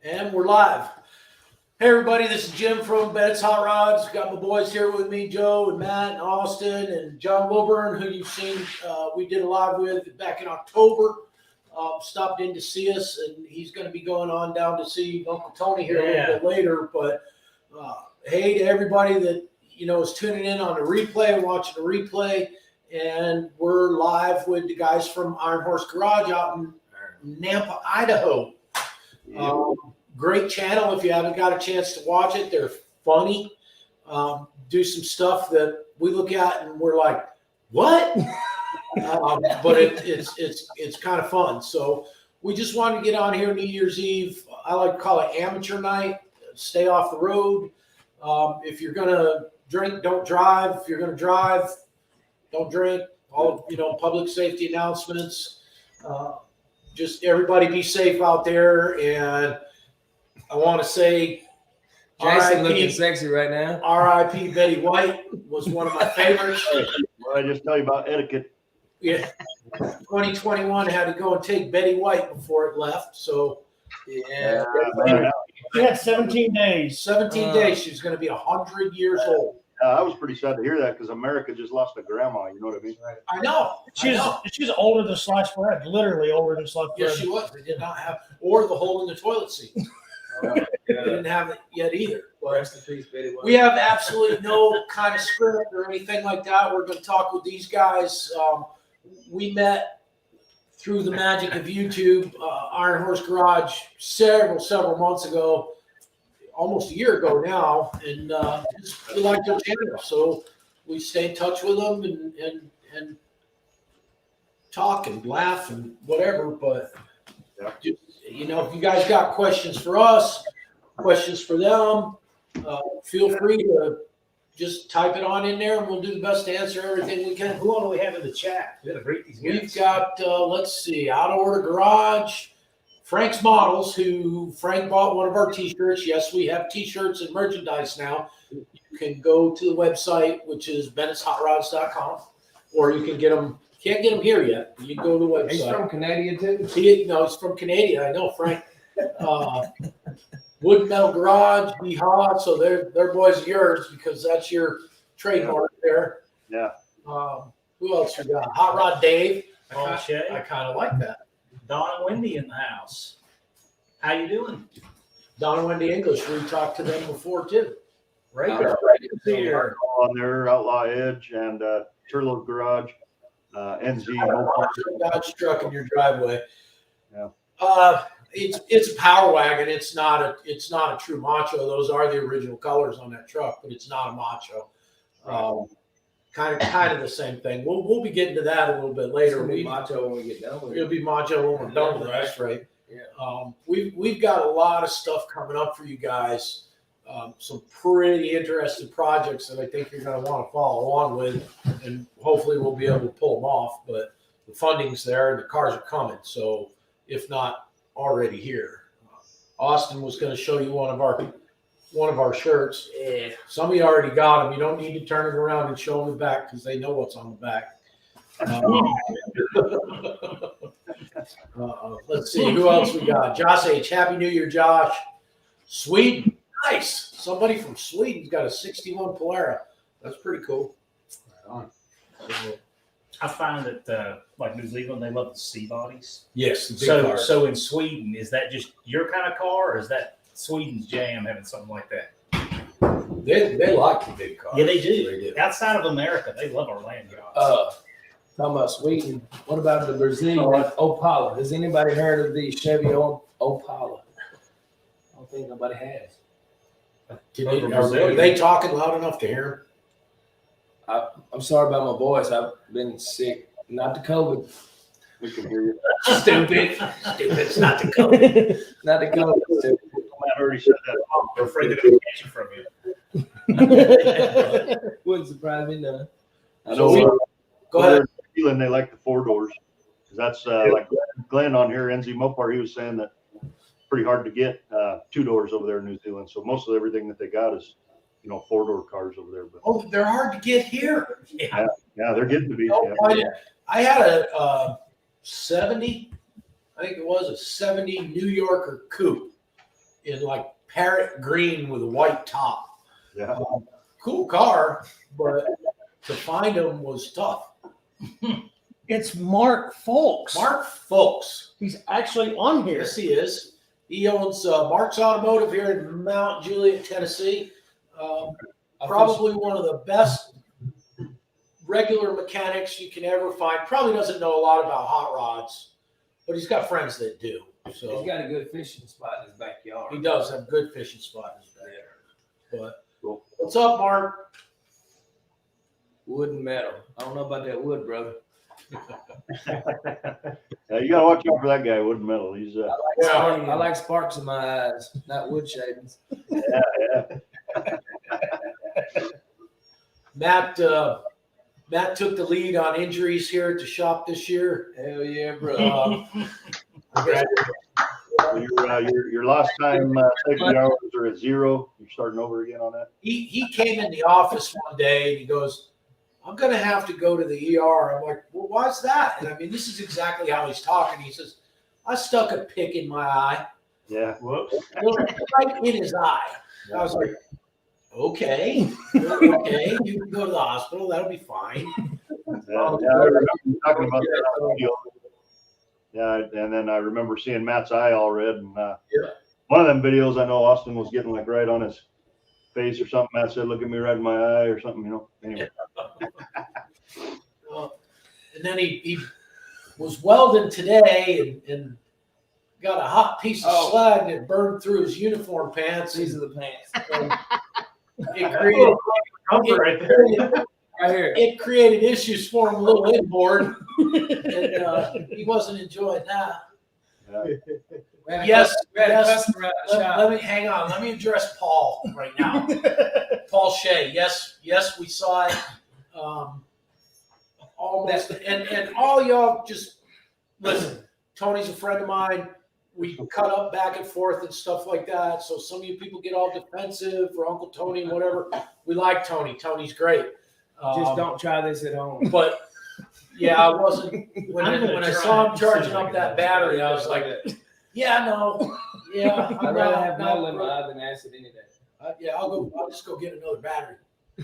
And we're live. Hey everybody, this is Jim from Bennett's Hot Rods. Got my boys here with me, Joe and Matt and Austin and John Wilburn, who you've seen. We did a live with back in October. Stopped in to see us, and he's going to be going on down to see Uncle Tony here a little bit later. But hey to everybody that is tuning in on the replay, watching the replay, and we're live with the guys from Iron Horse Garage out in Nampa, Idaho. Great channel. If you haven't got a chance to watch it, they're funny. Do some stuff that we look at and we're like, what? But it's kind of fun. So we just wanted to get on here New Year's Eve. I like to call it amateur night. Stay off the road. If you're gonna drink, don't drive. If you're gonna drive, don't drink. All public safety announcements. Just everybody be safe out there. And I want to say, Jason looking sexy right now. R.I.P. Betty White was one of my favorites. Well, I just tell you about etiquette. Yeah, 2021 had to go and take Betty White before it left. So Yeah, You had 17 days. 17 days. She's going to be 100 years old. I was pretty sad to hear that because America just lost a grandma. You know what I mean? I know. She's older than sliced bread, literally older than sliced bread. Yes, she was. They did not have, or the hole in the toilet seat. They didn't have it yet either. But Rest in peace, Betty White. we have absolutely no kind of script or anything like that. We're going to talk with these guys. We met through the magic of YouTube, Iron Horse Garage, several months ago, almost a year ago now, and we like their channel, so we stay in touch with them and talk and laugh and whatever. But just, if you guys got questions for us, questions for them, feel free to just type it on in there, and we'll do the best to answer everything we can. Who all do we have in the chat? We gotta greet these guys. We've got, let's see, Out of Order Garage, Frank's Models, who Frank bought one of our T-shirts. Yes, we have T-shirts and merchandise now. You can go to the website, which is bennettshotrods.com, or you can get them. Can't get them here yet. You can go to the website. He's from Canada too. He's from Canada. I know, Frank. Wood Metal Garage, Yeehaw. So they're boys of yours because that's your trademark there. Yeah. Who else we got? Hot Rod Dave. Paul Shea. I kind of like that. Don and Wendy in the house. How you doing? Don and Wendy English. We talked to them before too. Right here. On there, Outlaw Edge and Turlow Garage, NZ. Dodge truck in your driveway. Yeah. It's a power wagon. It's not a true macho. Those are the original colors on that truck, but it's not a macho. Kind of the same thing. We'll be getting to that a little bit later. It'll be macho when we get done with it. It'll be macho when we're done with this, right? Yeah. We've got a lot of stuff coming up for you guys. Some pretty interesting projects that I think you're going to want to follow along with, and hopefully we'll be able to pull them off. But the funding's there, and the cars are coming. So if not already here, Austin was going to show you one of our shirts. Yeah. Some of you already got them. You don't need to turn it around and show them the back because they know what's on the back. Let's see who else we got. Josh H. Happy New Year, Josh. Sweden. Nice. Somebody from Sweden's got a 61 Polara. That's pretty cool. Right on. I find that like New Zealand, they love the C bodies. Yes. The big cars. So in Sweden, is that just your kind of car, or is that Sweden's jam having something like that? They like the big cars. Yeah, they do. Outside of America, they love our land yachts. Talking about Sweden. What about the Brazilian Opala? Has anybody heard of the Chevy Opala? I don't think nobody has. Are they talking loud enough to hear? I'm sorry about my voice. I've been sick. Not the COVID. We can hear you. Stupid. It's not the COVID. Not the COVID. Matt already said that. We're afraid they're going to catch it from you. Wouldn't surprise me none. I know. Go ahead. New Zealand, they like the 4 doors. That's like Glenn on here, NZ Mopar. He was saying that pretty hard to get 2 doors over there in New Zealand. So most of everything that they got is 4-door cars over there. But They're hard to get here. yeah, they're getting to be. I had a 70, I think it was a 70 New Yorker coupe in like parrot green with a white top. Yeah. Cool car, but to find him was tough. It's Mark Folks. Mark Folks. He's actually on here. Yes, he is. He owns Mark's Automotive here in Mount Juliet, Tennessee. Probably one of the best regular mechanics you can ever find. Probably doesn't know a lot about hot rods, but he's got friends that do. So He's got a good fishing spot in his backyard. he does have a good fishing spot in his backyard. But Cool. what's up, Mark? Wood and metal. I don't know about that wood, brother. Yeah, you gotta watch out for that guy, Wood and Metal. He's I like sparks in my eyes, not wood shavings. yeah. Matt took the lead on injuries here at the shop this year. Hell yeah, bro. Your last time safety hours are at 0. You're starting over again on that. He came in the office one day and he goes, I'm going to have to go to the ER. I'm like, well, why's that? And I mean, this is exactly how he's talking. He says, I stuck a pick in my eye. Yeah. Whoops. Right in his eye. I was like, okay, okay, you can go to the hospital. That'll be fine. Yeah, I remember you talking about that on the video. Yeah, and then I remember seeing Matt's eye all red. And one of them videos, I know Austin was getting like right on his face or something. Matt said, "Look at me right in my eye" or something, you know. Anyway. And then he was welding today and got a hot piece of slag that burned through his uniform pants. These are the pants. It created, Right there. Right here. it created issues for him a little inboard, and he wasn't enjoying that. Yeah. Yes, We had a yes. customer at the shop. Let me hang on. Let me address Paul right now. Paul Shea. Yes, we saw it. Almost, and all y'all just listen. Tony's a friend of mine. We cut up back and forth and stuff like that. So some of you people get all defensive for Uncle Tony and whatever. We like Tony. Tony's great. Just don't try this at home. But yeah, I wasn't when I saw him charging up that battery. I was like, yeah, no, yeah. I'd rather have metal in my eye than acid any day. Yeah, I'll just go get another battery.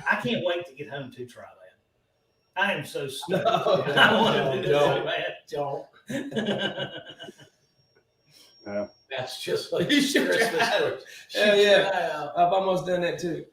I can't wait to get home to try that. I am so stoked. No, I want to do this so Don't. bad. Yeah. That's just like You should Christmas. try it. Shoot Hell your yeah. eye out. I've almost done that too.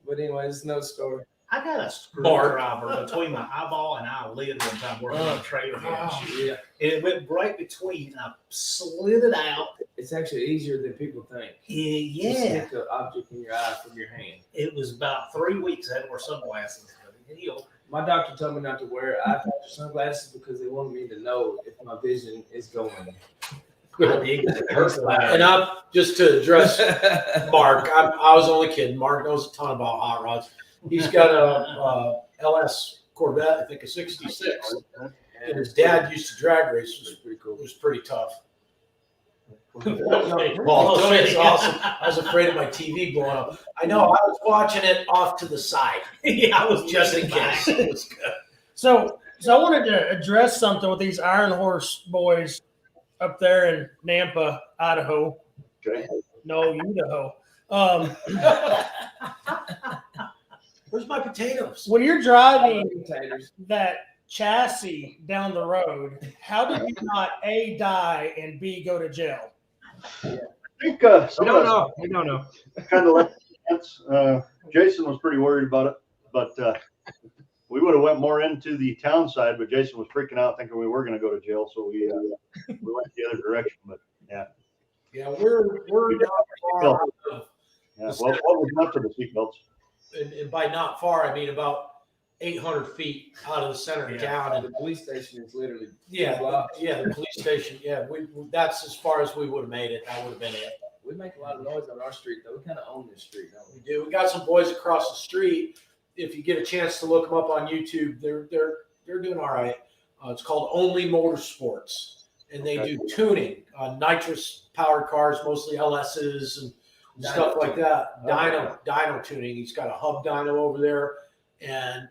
But anyway, it's no story. I got a screwdriver between my eyeball and eyelid one time working on a trailer hitch. Yeah. And it went right between. I slid it out. It's actually easier than people think. To Yeah. stick an object in your eye from your hand. It was about 3 weeks. I had to wear sunglasses. But it healed. My doctor told me not to wear eye patch or sunglasses because they wanted me to know if my vision is going. I dig it. It hurts bad. And I'm just to address Mark. I was only kidding. Mark knows a ton about hot rods. He's got a LS Corvette, I think a '66, and his dad used to drag race. It was pretty cool. It was pretty tough. Well, Tony's awesome. I was afraid of my TV blowing up. I know. I was watching it off to the side. Yeah, I was Just in case. It was good. So I wanted to address something with these Iron Horse boys up there in Nampa, Idaho. Okay. No, Idaho. Where's my potatoes? When you're driving Potatoes. that chassis down the road, how did you not A, die, and B, go to jail? I think some We of don't us know. We don't know. kind of let chance. Jason was pretty worried about it, but we would have went more into the town side, but Jason was freaking out thinking we were going to go to jail, so we went the other direction. But Yeah, we're not far. yeah, well, what was left of the seatbelts? And by not far, I mean about 800 feet out of the center of town. The And police station is literally yeah, blocks. the police station. Yeah, that's as far as we would have made it. That would have been it. We make a lot of noise on our street, though. We kind of own this street, don't We do. We got some boys across the street. If you get a chance to look them up on YouTube, they're doing all right. It's called Only Motorsports, and they do tuning on nitrous powered cars, mostly LSs and stuff like that. Dyno tuning. He's got a hub dyno over there, and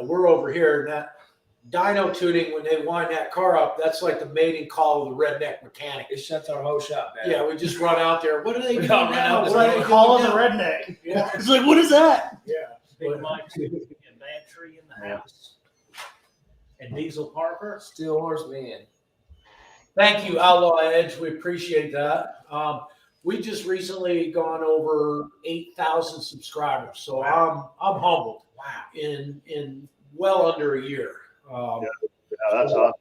we're over here, and dyno tuning, when they wind that car up, that's like the mating call of the redneck mechanic. It shuts our whole shop down. Yeah, we just run out there. What are they We doing all run now? out What there. are they doing Call of the now? redneck. Yeah, It's like, what is that? yeah. Big But- Mike and Bantry in the house. And Diesel Parker. Steel horseman. Thank you, Outlaw Edge. We appreciate that. We just recently gone over 8,000 subscribers, so I'm humbled. Wow. In well under a year. Yeah, that's awesome.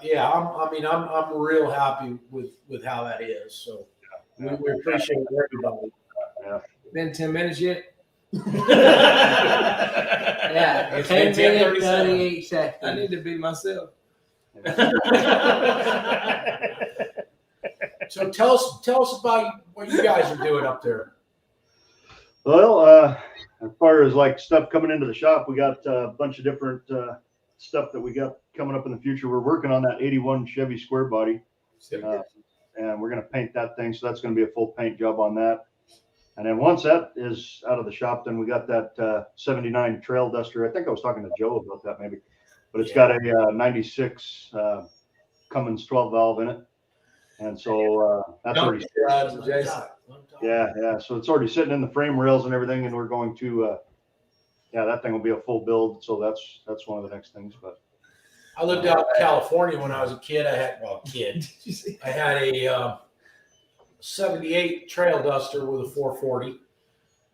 Yeah, I'm real happy with how that is. So we appreciate everybody. Been 10 minutes yet? Yeah, It's 10 been minutes, 10:37. 38 I seconds. need to beat myself. So tell us about what you guys are doing up there. Well, as far as like stuff coming into the shop, we got a bunch of different stuff that we got coming up in the future. We're working on that 81 Chevy square body, and we're going to paint that thing. So that's going to be a full paint job on that. And then once that is out of the shop, then we got that 79 Trail Duster. I think I was talking to Joe about that maybe, but it's got a 96 Cummins 12 valve in it. And so that's already, yeah. So it's already sitting in the frame rails and everything, and we're going to, that thing will be a full build. So that's one of the next things. But I lived out in California when I was a kid. I had a 78 Trail Duster with a 440.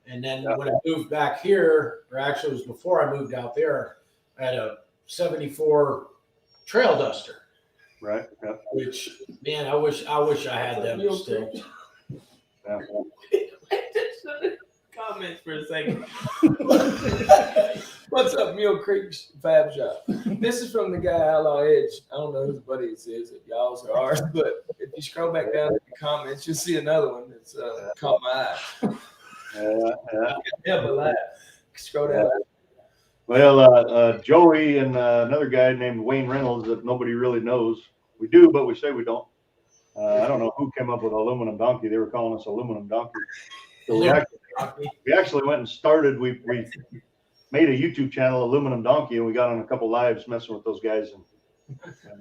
And then when I moved back here, or actually it was before I moved out there, I had a 74 Trail Duster, right, yeah. which, man, I wish I had them still. Yeah. Comments for a second. What's up, Mule Creek Fab Shop? This is from the guy Outlaw Edge. I don't know whose buddy it is, if y'all's or ours, but if you scroll back down to the comments, you'll see another one that's caught my eye. Yeah, but laugh. Scroll down. Well, Joey and another guy named Wayne Reynolds that nobody really knows. We do, but we say we don't. I don't know who came up with aluminum donkey. They were calling us aluminum donkey. So we actually went and started. We made a YouTube channel, Aluminum Donkey, and we got on a couple lives messing with those guys, and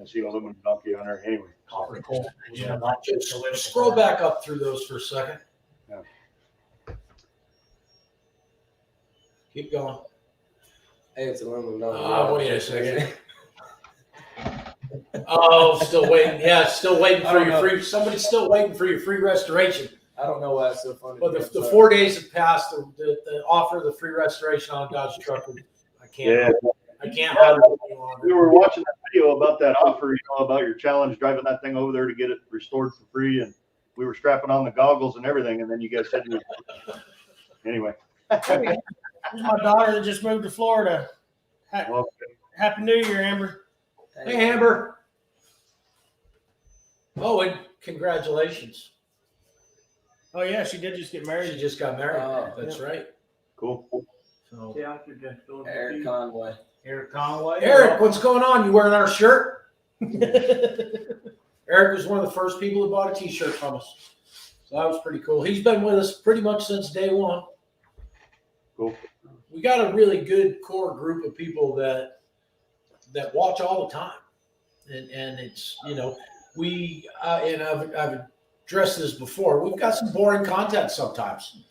I see Aluminum Donkey on there anyway. Yeah. Just scroll back up through those for a second. Yeah. Keep going. Hey, it's aluminum donkey. Wait a second. Oh, still waiting. Yeah, still waiting for your free. Somebody's still waiting for your free restoration. I don't know why it's so funny. But the 4 days have passed. The offer, the free restoration on Dodge truck. I can't. We were watching that video about that offer, about your challenge, driving that thing over there to get it restored for free, and we were strapping on the goggles and everything, and then you guys said you were... Anyway. Here's my daughter that just moved to Florida. Happy New Year, Amber. Hey, Amber. Oh, and congratulations. Oh yeah, she did just get married. She just got married. Oh, That's right. Cool. So, Eric Conway. Eric Conway. Eric, what's going on? You wearing our shirt? Eric was one of the first people who bought a T-shirt from us. So that was pretty cool. He's been with us pretty much since day one. Cool. We got a really good core group of people that watch all the time, and it's we and I've addressed this before. We've got some boring content sometimes.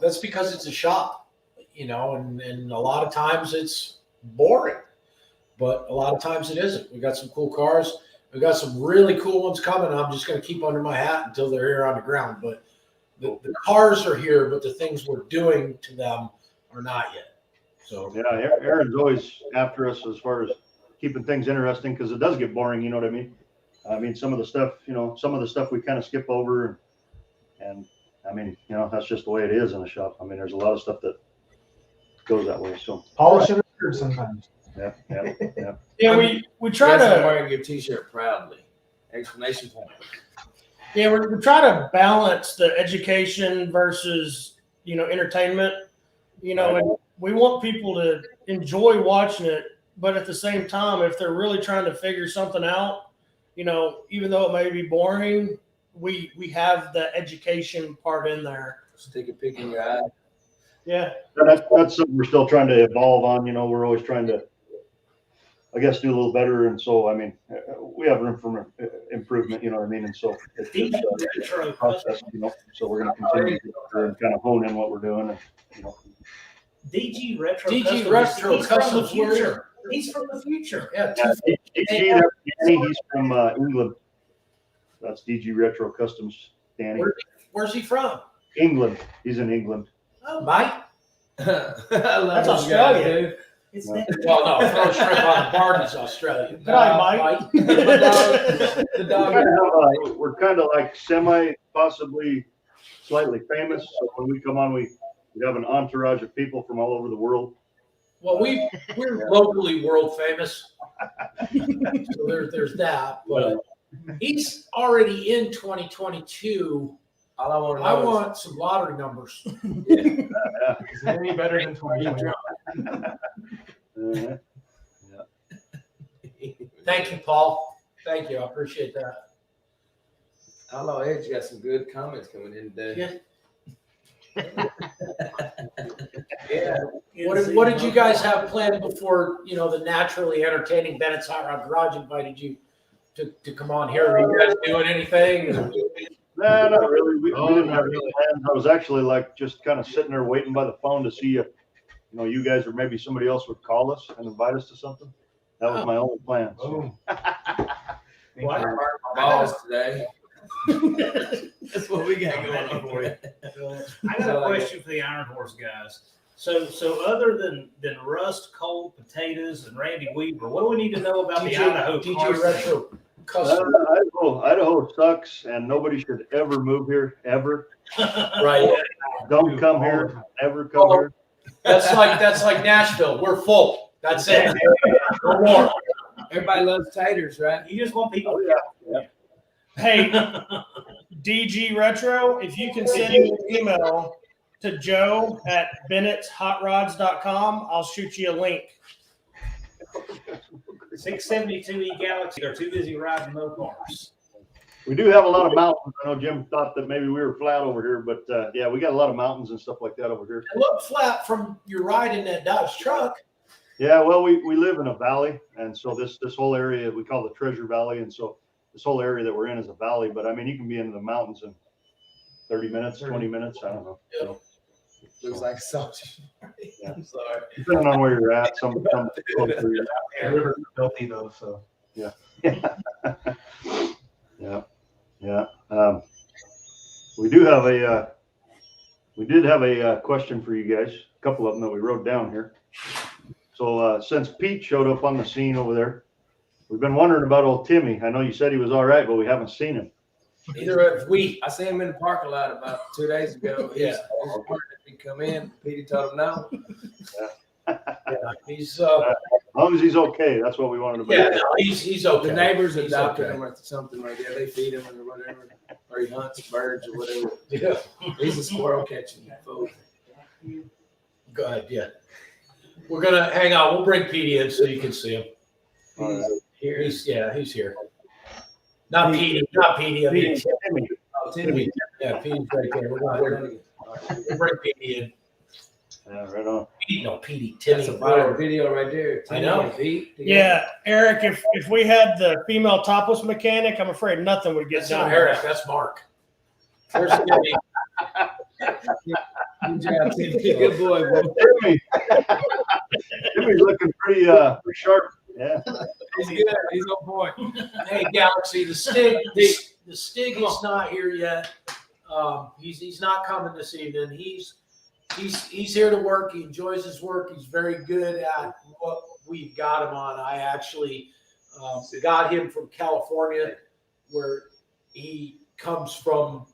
That's because it's a shop. And a lot of times it's boring, but a lot of times it isn't. We got some cool cars. We got some really cool ones coming. I'm just going to keep under my hat until they're here on the ground. But the cars are here, but the things we're doing to them are not yet. So Yeah, Aaron's always after us as far as keeping things interesting, because it does get boring. You know what I mean? I mean, some of the stuff we kind of skip over, and I mean, that's just the way it is in the shop. I mean, there's a lot of stuff that goes that way. So Polishing it sometimes. yeah. Yeah, we try Yes, I'm to wearing your T-shirt proudly. Exclamation point. we try to balance the education versus entertainment. And we want people to enjoy watching it, but at the same time, if they're really trying to figure something out, even though it may be boring, we have the education part in there. Just take a pic in your eye. Yeah. That's something we're still trying to evolve on. We're always trying to I guess, do a little better. And so, I mean, we have room for improvement, you know what I mean? And so it's Retro a process, you know, so we're going to continue to get better and kind of hone in what we're doing. And, you know, DG Retro DG Customs, Retro he's from the Customs, where- future. He's from the future. Yeah, DG, that's Danny, he's from England. That's DG Retro Customs, Danny. where's he from? England. He's in England. Oh, Mike. That's Australia. It's No. that. Well, no, throw shrimp on the Barney's Australian. Good night, Mike. The dog. We're kind of like semi, possibly slightly famous. So when we come on, we have an entourage of people from all over the world. Well, we're locally world famous, so there's that. But he's already in 2022. All I want to I know want some lottery numbers. Is it any better than 2021? Thank you, Paul. Thank you. I appreciate that. Outlaw Edge got some good comments coming in today. Yeah. What did you guys have planned before, you know, the naturally entertaining Bennett's Hot Rod Garage invited you to come on here? Are you guys doing anything? Nah, not really. We didn't have any plans. I was actually like just kind of sitting there waiting by the phone to see if, you know, you guys or maybe somebody else would call us and invite us to something. That was my only plan. So. Well, I hurt my balls today. That's what we got going on for you. I got a question for the Iron Horse guys. So other than Rust, Cole, Potatoes, and Randy Weaver, what do we need to know about the Idaho DJ car scene? Retro Custom. Idaho sucks, and nobody should ever move here ever. Right. Don't come here. Never come here. That's like Nashville. We're full. That's it. No more. Everybody loves taters, right? You just want people. Hey, DG Retro, if you can send me an email to Joe at Bennett'sHotRods.com, I'll shoot you a link. 672 E Galaxy. They're too busy riding no cars. We do have a lot of mountains. I know Jim thought that maybe we were flat over here, but yeah, we got a lot of mountains and stuff like that over here. It looked flat from your ride in that Dodge truck. Yeah, well, we live in a valley, and so this whole area we call the Treasure Valley, and so this whole area that we're in is a valley. But I mean, you can be into the mountains in 30 minutes, 20 minutes. I don't know. Yeah. Looks like sausage. Yeah. I'm sorry. Depending on where you're at, some closer. Yeah, river's filthy though, so. Yeah. We did have a question for you guys. A couple of them that we wrote down here. So since Pete showed up on the scene over there, we've been wondering about old Timmy. I know you said he was all right, but we haven't seen him. Neither have we. I seen him in the parking lot about 2 days ago. Yeah. He's wondering if he'd come in. Petey told him no. Yeah, he's As long as he's okay, that's what we wanted to. yeah, no, he's okay. The neighbors He's adopted okay. him or something like that. They feed him or whatever, or he hunts birds or whatever. Yeah. He's a squirrel catching food. Go ahead. Yeah. We're gonna hang on. We'll bring Petey in so you can see him. He's here. Not Petey. Not Petey. I mean Timmy. Timmy. Yeah, Petey's right there. We'll bring Petey in. Yeah, right on. Petey, no, Petey. Timmy. That's a viral video right there. I know. Timmy and Pete together. Yeah, Eric, if we had the female topless mechanic, I'm afraid nothing would get That's done. not Eric. That's Mark. There's Timmy. Good job, Timmy. Good boy, bro. Timmy. Timmy's looking pretty sharp. Yeah. He's good. He's on point. Hey, Galaxy, the Stig is not here yet. He's not coming this evening. He's here to work. He enjoys his work. He's very good at what we've got him on. I actually got him from California, where he comes from.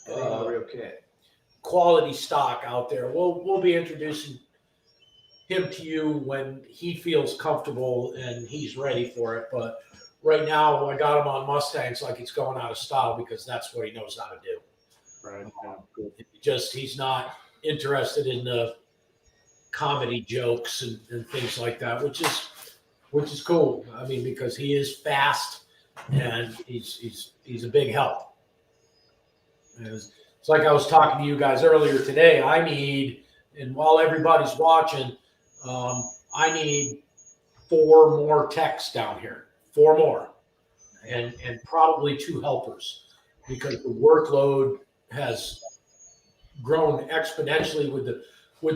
Real cat. Quality stock out there. We'll be introducing him to you when he feels comfortable and he's ready for it. But right now, I got him on Mustangs like he's going out of style because that's what he knows how to do. Right. Yeah, good. He's not interested in the comedy jokes and things like that, which is cool. I mean, because he is fast and he's a big help. It's like I was talking to you guys earlier today. I need, and while everybody's watching, I need 4 more techs down here, 4 more, and probably 2 helpers, because the workload has grown exponentially with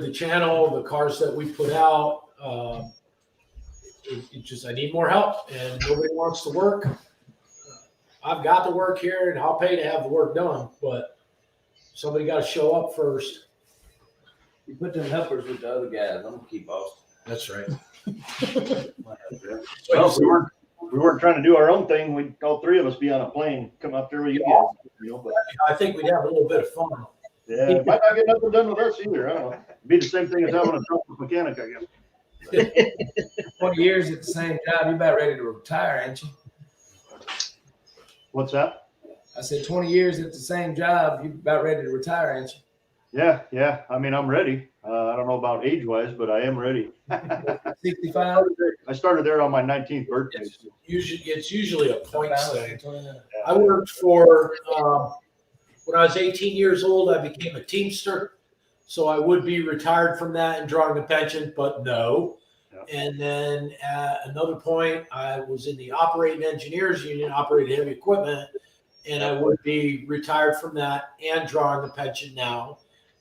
the channel, the cars that we put out. It just, I need more help, and nobody wants to work. I've got the work here, and I'll pay to have the work done, but somebody got to show up first. You put them helpers with the other guys. I'm gonna keep Austin. That's right. Well, if we weren't trying to do our own thing, we'd all 3 of us be on a plane, come up there with you guys. You know, but I think we'd have a little bit of fun. yeah, it might not get nothing done with us either. I don't know. It'd be the same thing as having a truck mechanic, I guess. 20 years at the same job. You about ready to retire, ain't you? What's that? I said 20 years at the same job. You about ready to retire, ain't you? Yeah. I mean, I'm ready. I don't know about age-wise, but I am ready. 65. I started there on my 19th birthday. So. It's usually a points thing. I worked for, when I was 18 years old, I became a Teamster. So I would be retired from that and drawing a pension, but no. Yeah. And then at another point, I was in the operating engineers union, operating heavy equipment, and I would be retired from that and drawing the pension now.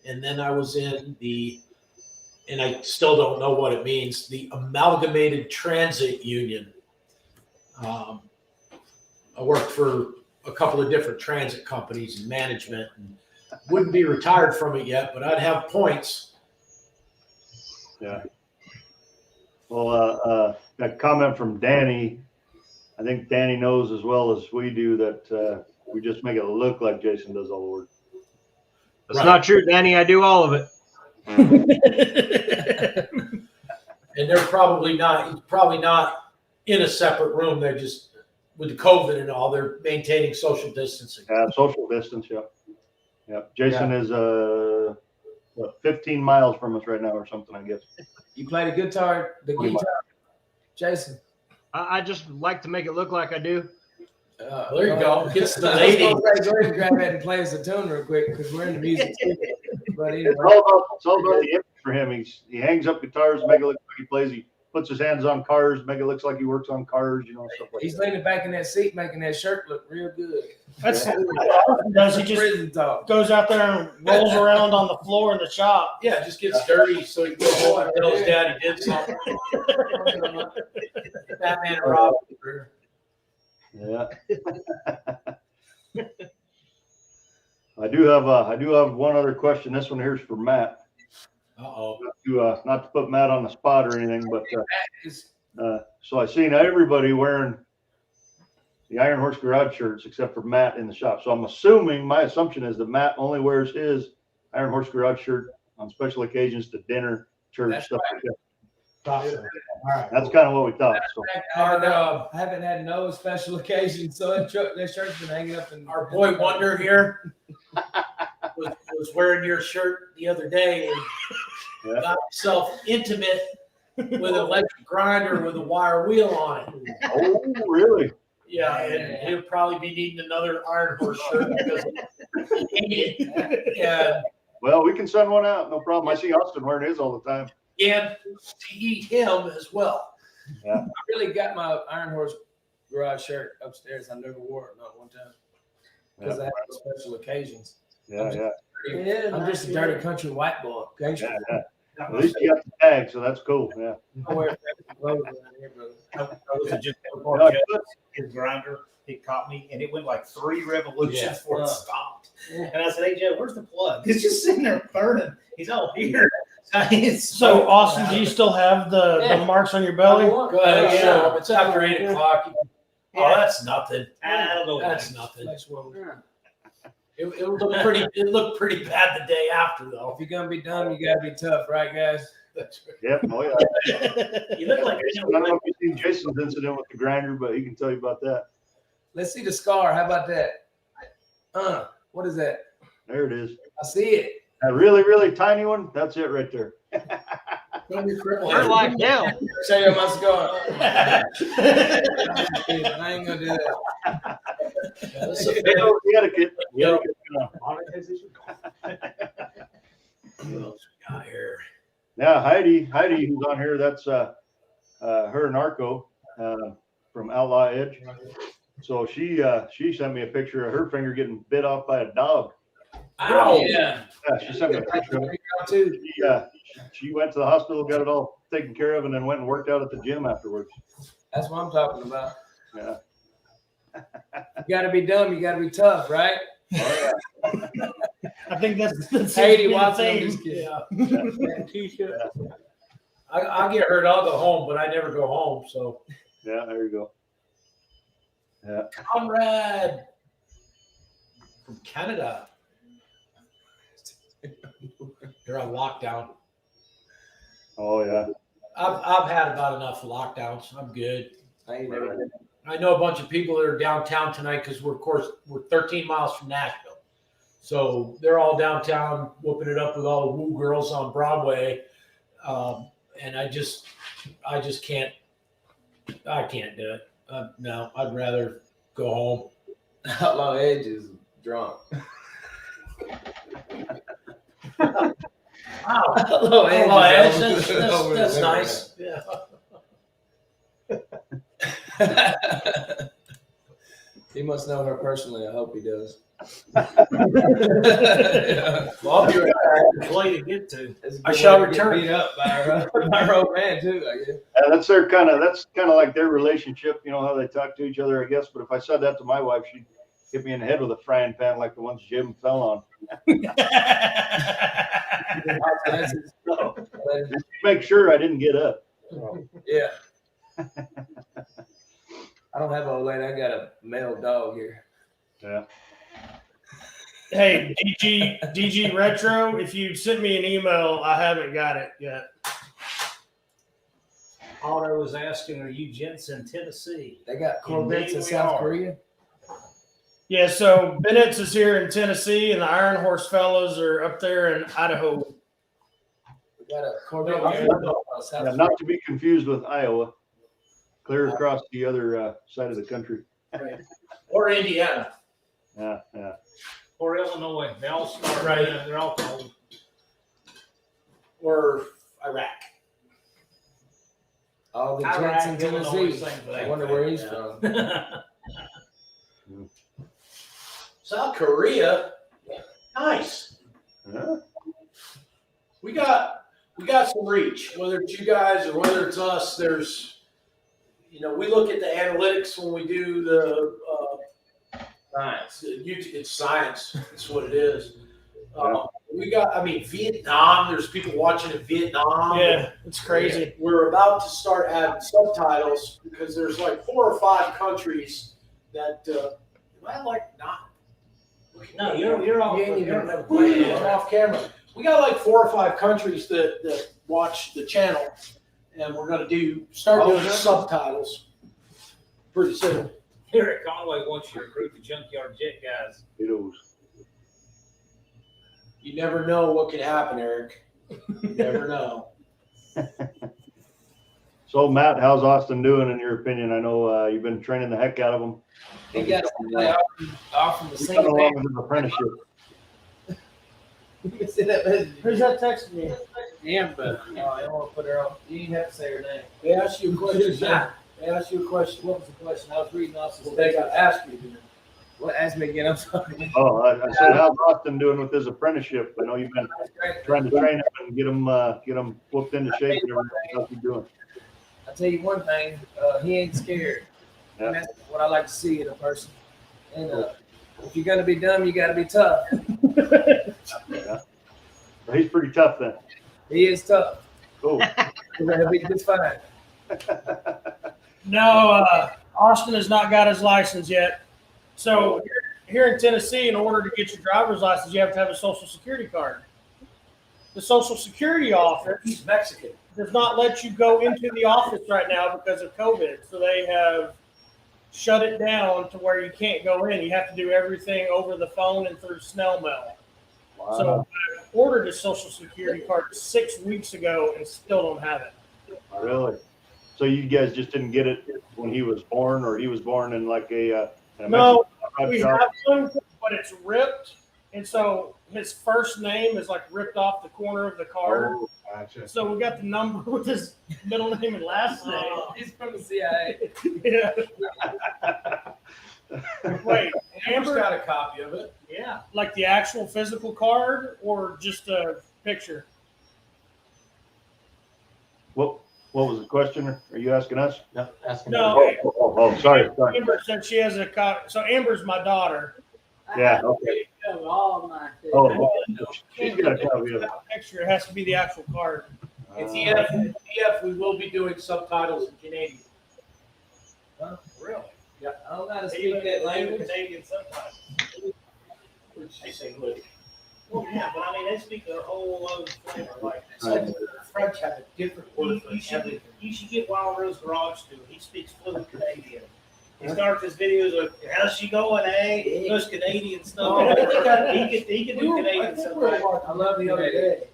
And then I was in and I still don't know what it means, the Amalgamated Transit Union. I worked for a couple of different transit companies and management, and wouldn't be retired from it yet, but I'd have points. Yeah. Well, that comment from Danny, I think Danny knows as well as we do that we just make it look like Jason does all the work. That's not true, Danny. I do all of it. And they're probably not in a separate room. They're just, with the COVID and all, they're maintaining social distancing. Social distance, yeah. Yeah. Jason is 15 miles from us right now or something, I guess. You play the guitar, Jason. I just like to make it look like I do. There you go. Gets the lady. Go ahead and grab that and play us a tune real quick because we're in the music too. But anyway. It's all about the image for him. He hangs up guitars, make it look like he plays. He puts his hands on cars, make it look like he works on cars, stuff like He's that. leaning back in that seat, making that shirt look real good. That's does he just Prison talk. goes out there and rolls around on the floor in the shop? Yeah, just gets dirty so he can go home and tell his dad he did something. Batman and Robin. Yeah. I do have one other question. This one here is for Matt. Uh-oh. Not to put Matt on the spot or anything, but so I seen everybody wearing the Iron Horse Garage shirts except for Matt in the shop. So I'm assuming, my assumption is that Matt only wears his Iron Horse Garage shirt on special occasions, to dinner, church, That's stuff right. like that. All right. That's kind of what we thought. So I haven't had no special occasion, so that shirt's been hanging up. In Our boy Wonder here was wearing your shirt the other day and got himself intimate with an electric grinder with a wire wheel on it. oh, really? Yeah, and he'll probably be needing another Iron Horse shirt because and Well, we can send one out, no problem. I see Austin wearing his all the time. he him as well. I really got my Iron Horse Garage shirt upstairs. I never wore it, not one time, because I have special occasions. Yeah. I'm just a dirty country white boy. Gangster. Yeah. At least you got the tag, so that's cool. Yeah. I wear clothes around here, brother. I was just his grinder. It caught me, and it went like 3 revolutions before it stopped. Yeah. And I said, "Hey Joe, where's the plug?" It's just sitting there burning. He's all here. So Austin, do you still have the marks on your belly? Go ahead, show him. It's after 8 o'clock. Oh, that's nothing. I don't know. That's nothing. Next one. It looked pretty. It looked pretty bad the day after, though. If you're gonna be dumb, you gotta be tough, right, guys? That's right. Yep. Oh, yeah. You look like I don't know if you've seen Jason's incident with the grinder, but he can tell you about that. Let's see the scar. How about that? What is that? There it is. I see it. That really, really tiny one. That's it right there. Don't be crippled. They're like hell. Show you my scar. I ain't gonna do that. That's a You big- know, the etiquette. What else we got here? Yeah, Heidi, who's on here. That's her her narco from Outlaw Edge. So she sent me a picture of her finger getting bit off by a dog. Ow. Yeah. Yeah, she sent me a picture of it. She went to the hospital, got it all taken care of, and then went and worked out at the gym afterwards. That's what I'm talking about. Yeah. You got to be dumb. You got to be tough, right? Oh, I think that's Haiti the Watson, I'm theme. just kidding. Yeah. I get hurt, I'll go home, but I never go home. So, yeah, there you go. Yeah. Conrad from Canada, they're on lockdown. Oh, yeah. I've had about enough lockdowns. I'm good. I ain't never been. I know a bunch of people that are downtown tonight because we're 13 miles from Nashville. So they're all downtown whooping it up with all the woo girls on Broadway. And I just can't, I can't do it. No, I'd rather go home. Outlaw Edge is drunk. Wow. Outlaw Edge Oh, is that's, over that's there. nice. Yeah. He must know her personally. I hope he does. Well, I'll be right back. Way to get to. That's a I good shall way to get return. beat up by her old man too. I guess. Yeah, that's kind of like their relationship, you know, how they talk to each other, I guess. But if I said that to my wife, she'd hit me in the head with a frying pan like the ones Jim fell on. Just make sure I didn't get up. Yeah. I don't have an old lady. I got a male dog here. Yeah. Hey, DG Retro, if you sent me an email, I haven't got it yet. Otto was asking, are you gents in Tennessee? They got Corvettes in Indeed we South are. Korea. Yeah, so Bennett's is here in Tennessee, and the Iron Horse fellas are up there in Idaho. We got a Corvette No, here in South Yeah, not to be confused with Iowa, clear across the other side of the country. Or Indiana. Yeah, yeah. Or Illinois. They all start Right. They're all cold. Or Iraq. All the Iraq, gents in Illinois, Tennessee. same thing. I wonder where he's Yeah. from. South Korea. Nice. Yeah. We got some reach, whether it's you guys or whether it's us. There's, we look at the analytics when we do the Science. YouTube. It's science. That's what it is. Yeah. We got, Vietnam. There's people watching in Vietnam. Yeah, it's crazy. We're about to start adding subtitles because there's like 4 or 5 countries that not. No, you're off. You ain't You're even have I'm off camera. We got like 4 or 5 countries that watch the channel, and we're going to start doing subtitles pretty soon. Eric Conway wants you to recruit the Junkyard Jet guys. It You never know what could happen, Eric. You never know. So, Matt, how's Austin doing in your opinion? I know you've been training the heck out of him. He got somebody off from the He's same coming along thing. with his apprenticeship. You can see that message. Who's that texting me? Amber. Oh, I don't want to put her on. You didn't have to say her name. They asked you a question. They asked you a question. What was the question? I was reading off the Well, they got asked you. What? Ask me again. I'm sorry. Oh, I said, how's Austin doing with his apprenticeship? I know you've been trying to train him and get him whooped into shape and everything. How's he doing? I'll tell you one thing. He ain't scared. Yeah. And that's what I like to see in a person. And if you're gonna be dumb, you got to be tough. Yeah. Well, he's pretty tough then. He is tough. Cool. He'll be just fine. No, Austin has not got his license yet. So here in Tennessee, in order to get your driver's license, you have to have a Social Security card. The Social Security office He's Mexican. does not let you go into the office right now because of COVID. So they have shut it down to where you can't go in. You have to do everything over the phone and through snail mail. Wow. So I ordered a Social Security card 6 weeks ago and still don't have it. Really? So you guys just didn't get it when he was born, or he was born in like a No, Mexican we shop? have one, but it's ripped. And so his first name is like ripped off the corner of the card. Oh, Gotcha. So we got the number with his middle name and last name. He's from the CIA. Yeah. Wait, Amber's Amber, got a copy of it. Yeah. like the actual physical card or just a picture? What was the question? Are you asking us? No, asking. No. Sorry. Amber said she has a copy. So Amber's my daughter. Yeah, okay. All my. Oh, she's got a copy of it. Picture. It has to be the actual card. It's EF. We will be doing subtitles in Canadian. Really? I don't know how to speak Even that language. Canadian sometimes. Which is English. Well, yeah, but I mean, they speak a whole other flavor. Like, Right. French have a different word for you should, everything. you should get Wild Rose Garage to. He speaks fluent Canadian. He starts his videos with, "How's she going, eh?" Those Canadian stuff. Oh, I think I- he can do Canadian stuff. Right? I love the other day.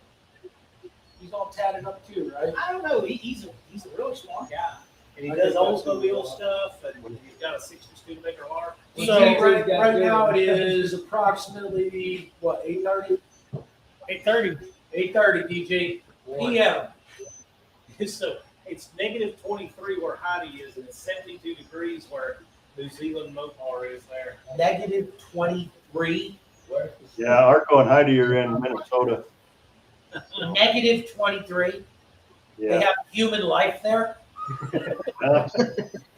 He's all tatted up too, right? I don't know. He's a really smart guy, and he does Oldsmobile stuff, and he's got a '60s Studebaker Lark. So So- right now it is approximately what 8:30? 8:30. 8:30 DJ PM. So it's negative 23 where Heidi is, and it's 72 degrees where New Zealand Mopar is there. Negative 23. Yeah, Arco and Heidi are in Minnesota. Negative 23. They Yeah. have human life there.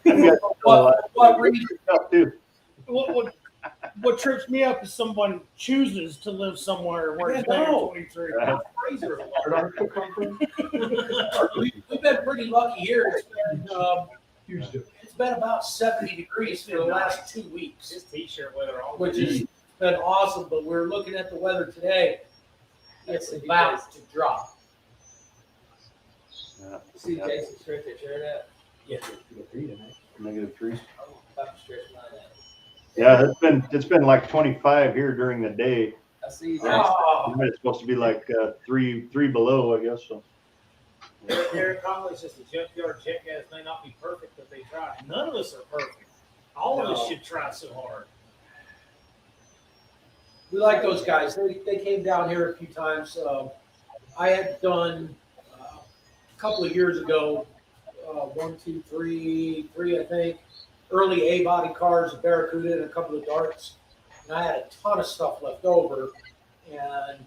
What region? Tough too. What trips me up is someone chooses to live somewhere where it's I know. -23. Yeah. Fraser, Where'd Arco come from? We've been pretty lucky here. Huge difference. It's been about 70 degrees for the last 2 weeks, just t-shirt weather all which day. has been awesome. But we're looking at the weather today. It's about to drop. Yeah. See Jason stretch that shirt out. -3. I'm about to stretch mine out. Yeah, it's been like 25 here during the day. I see you guys. Oh, It's supposed to be like three below, I guess. So Eric Conley says the junkyard jackass may not be perfect, but they try. None of us are perfect. All of us No. should try so hard. we like those guys. They came down here a few times. I had done a couple of years ago, 1, 2, 3, I think, early A body cars, a Barracuda, and a couple of darts. And I had a ton of stuff left over. And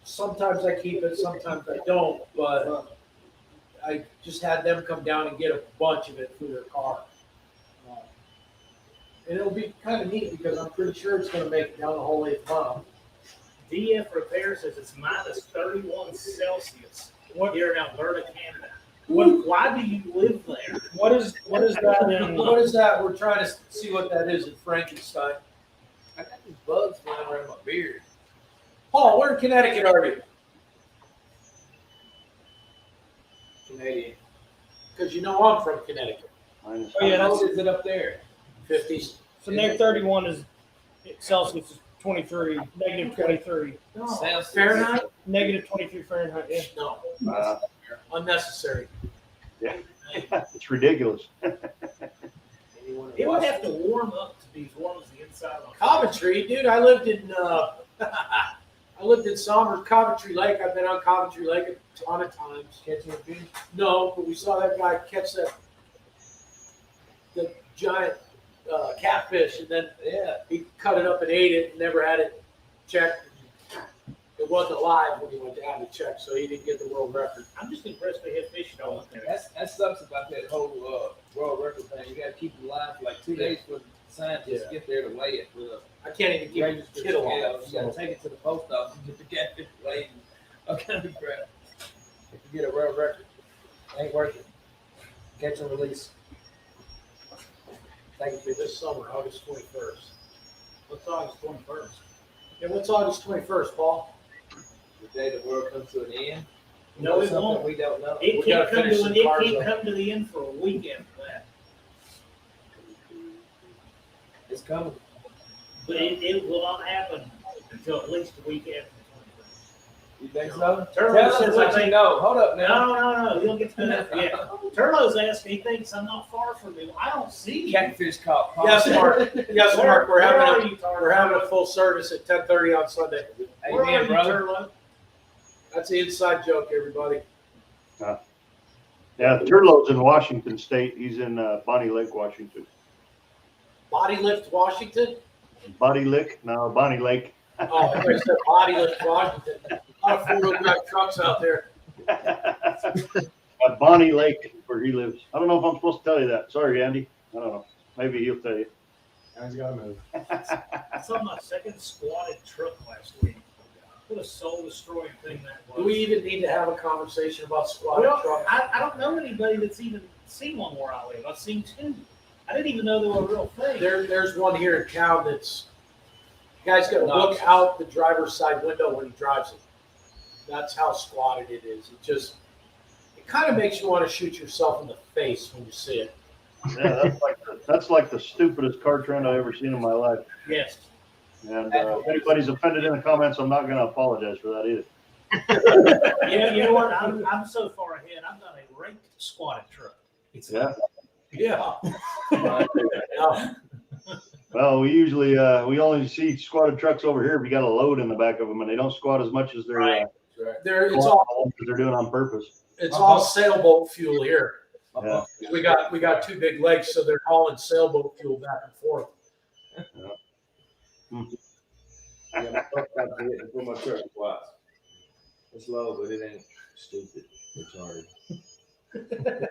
sometimes I keep it, sometimes I don't. But I just had them come down and get a bunch of it for their car. And it'll be kind of neat because I'm pretty sure it's going to make it down the whole 8th mile. DF Repair says it's minus 31 Celsius here in Alberta, Canada. Why do you live there? What is that in? What is that? We're trying to see what that is in Frankenstein. I got these bugs flying around my beard. Paul, where in Connecticut are you? Canadian. Because you know I'm from Connecticut. minus Oh, yeah, How that's old is it up there? 50s. so -31 is Celsius is 23, -23, Sounds Fahrenheit? -23 Fahrenheit. Yeah. No, unnecessary. it's ridiculous. Anyone It would have to warm up to be as warm as the inside of a Coventry, dude. I lived in Somers, Coventry Lake. I've been on Coventry Lake a ton of times. catching a fish? No, but we saw that guy catch the giant catfish, and then Yeah. he cut it up and ate it. Never had it checked. It wasn't alive when he went to have it checked, so he didn't get the world record. I'm just impressed they had fish and all that. That sucks about that whole world record thing. You got to keep it alive for like 2 days for the scientists to get there to weigh it with a I can't even keep a registered kid alive. scale. You got to take it to the post office and get the catfish weighed. Okay, crap. If you get a world record, ain't worth it. Catch and release. Thank you for this summer, August 21st. What's August 21st? And what's August 21st, Paul? The day the world comes to an end. You No, know it something won't. we don't know. It We can't gotta come finish to some it cars can't up. come to the end for a week after that. It's coming. But it will not happen until at least a week after You think so? Turtle Tell us says what I you think- know. Hold up the 20th. now. No, you don't get to that yet. Turlo's asking, he thinks I'm not far from him. I don't see you. Catfish caught. Yes, Mark. Yes, Mark. We're Where having are a you, Turlo? we're having a full service at 10:30 on Sunday. Where are Amen, you, brother. Turlo? That's an inside joke, everybody. Yeah, Turlow's in Washington State. He's in Bonnie Lake, Washington. Body Lift, Washington. Bonnie Lake? No, Bonnie Lake. Oh, I said Body Lift, Washington. A lot of four-wheel drive trucks out there. Bonnie Lake, where he lives. I don't know if I'm supposed to tell you that. Sorry, Andy. I don't know. Maybe he'll tell you. He's got to move. I saw my second squatted truck last week. What a soul-destroying thing that was. Do we even need to have a conversation about squatted Well, trucks? I don't know anybody that's even seen one where I live. I've seen two. I didn't even know they were a real thing. There's one here in town that's, you guys got to look out the driver's side window when he drives it. That's how squatted it is. It kind of makes you want to shoot yourself in the face when you see it. Yeah, that's like the stupidest car trend I've ever seen in my life. Yes. And if anybody's offended in the comments, I'm not going to apologize for that either. Yeah, you know what? I'm so far ahead. I've got a raked squatted truck. It's Yeah. Yeah. Well, we usually we only see squatted trucks over here if you got a load in the back of them, and they don't squat as much as they're It's doing on purpose. all sailboat fuel here. Yeah. We got two big legs, so they're hauling sailboat fuel back and forth. Yeah, my truck twice. It's low, but it ain't stupid. It's hard.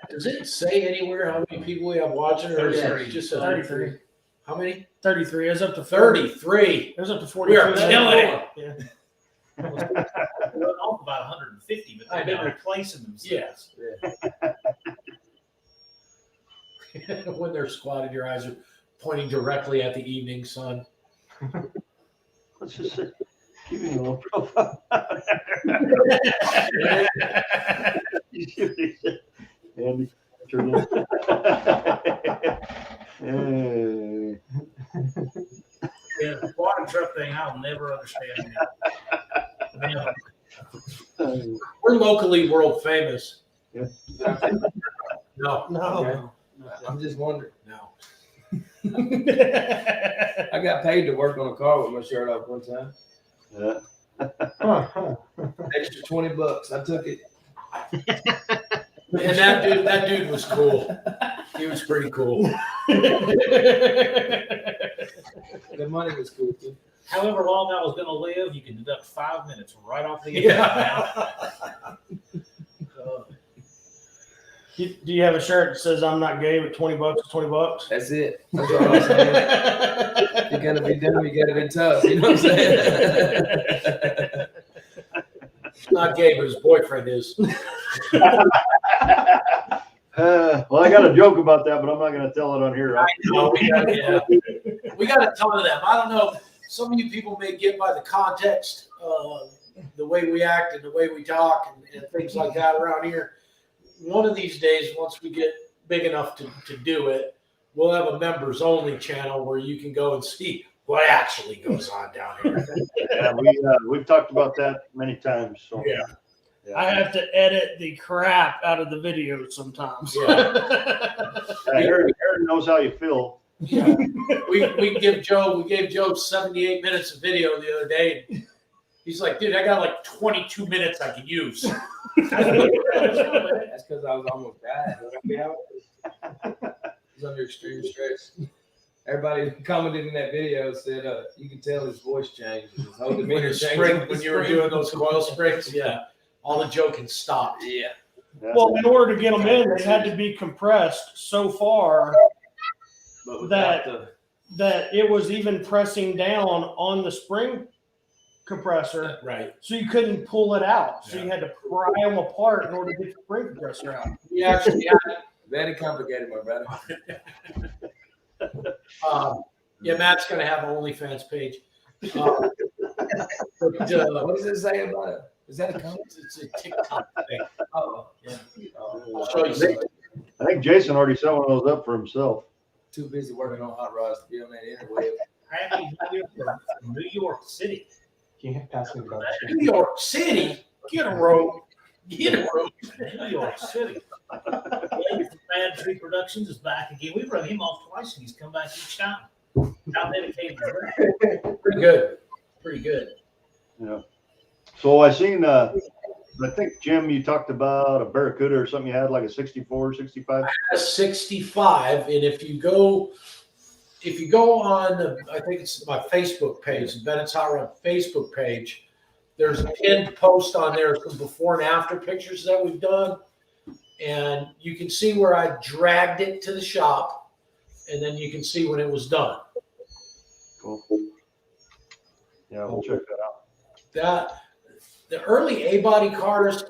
Does it say anywhere how many people we have watching, or is it 33. just 33. How many? 33. It was up to 40. 33. It was up to 40. We are killing it. Yeah. Well, off about 150, but they've been replacing themselves. Yes. When they're squatted, your eyes are pointing directly at the evening sun. Let's just say, give me a little profile. Andy, Turtle. Hey. Yeah, the squatted truck thing, I'll never understand that. Never. We're locally world famous. Yeah. No, No. I'm just wondering. no. I got paid to work on a car with my shirt off one time. Yeah. Extra $20. I took it. And that dude was cool. He was pretty cool. The money was cool too. However long I was going to live, you can deduct 5 minutes right off the Yeah. Do you have a shirt that says "I'm not gay" with $20? $20. That's it. That's all I'm saying. You gotta be dumb, you gotta be tough. You know what I'm saying? Not gay, but his boyfriend is. Well, I got a joke about that, but I'm not going to tell it on here. No, we got a ton of them. I don't know. Some of you people may get by the context, the way we act and the way we talk and things like that around here. One of these days, once we get big enough to do it, we'll have a members only channel where you can go and see what actually goes on down here. Yeah, we've talked about that many times. So. Yeah. I have to edit the crap out of the videos sometimes. Aaron knows how you feel. Yeah. We gave Joe 78 minutes of video the other day. And he's like, dude, I got like 22 minutes I can use. That's because I was almost died. I was under extreme stress. Everybody commented in that video said you can tell his voice changed. His whole demeanor changed. When you were doing those coil springs, yeah. All the joking stopped. Yeah. Well, in order to get them in, they had to be compressed so far But without that it was even pressing down on the spring compressor, Right. so you couldn't pull it out. So you had to pry them apart in order to get the spring compressor out. We actually had very complicated, my brother. yeah, Matt's going to have an OnlyFans page. What does it say about it? Is that a comment? It's a TikTok thing. Oh, Yeah. I'll show you something. I think Jason already set one of those up for himself. too busy working on hot rods to be on that interweb. Happy New Year from New York City. Can't pass me about that. New York City? Get a rope. Get a rope. New York City. Lady from Bad Tree Productions is back again. We've run him off twice and he's come back each time. How dedicated is that? Pretty good. Pretty good. Yeah. So I seen I think, Jim, you talked about a Barracuda or something you had, like a 64, 65? A 65, and if you go on I think it's my Facebook page, the Bennett's Hot Rod Facebook page, there's a pinned post on there, some before and after pictures that we've done, and you can see where I dragged it to the shop, and then you can see when it was done. Cool. Yeah, we'll check that out. That the early A-body cars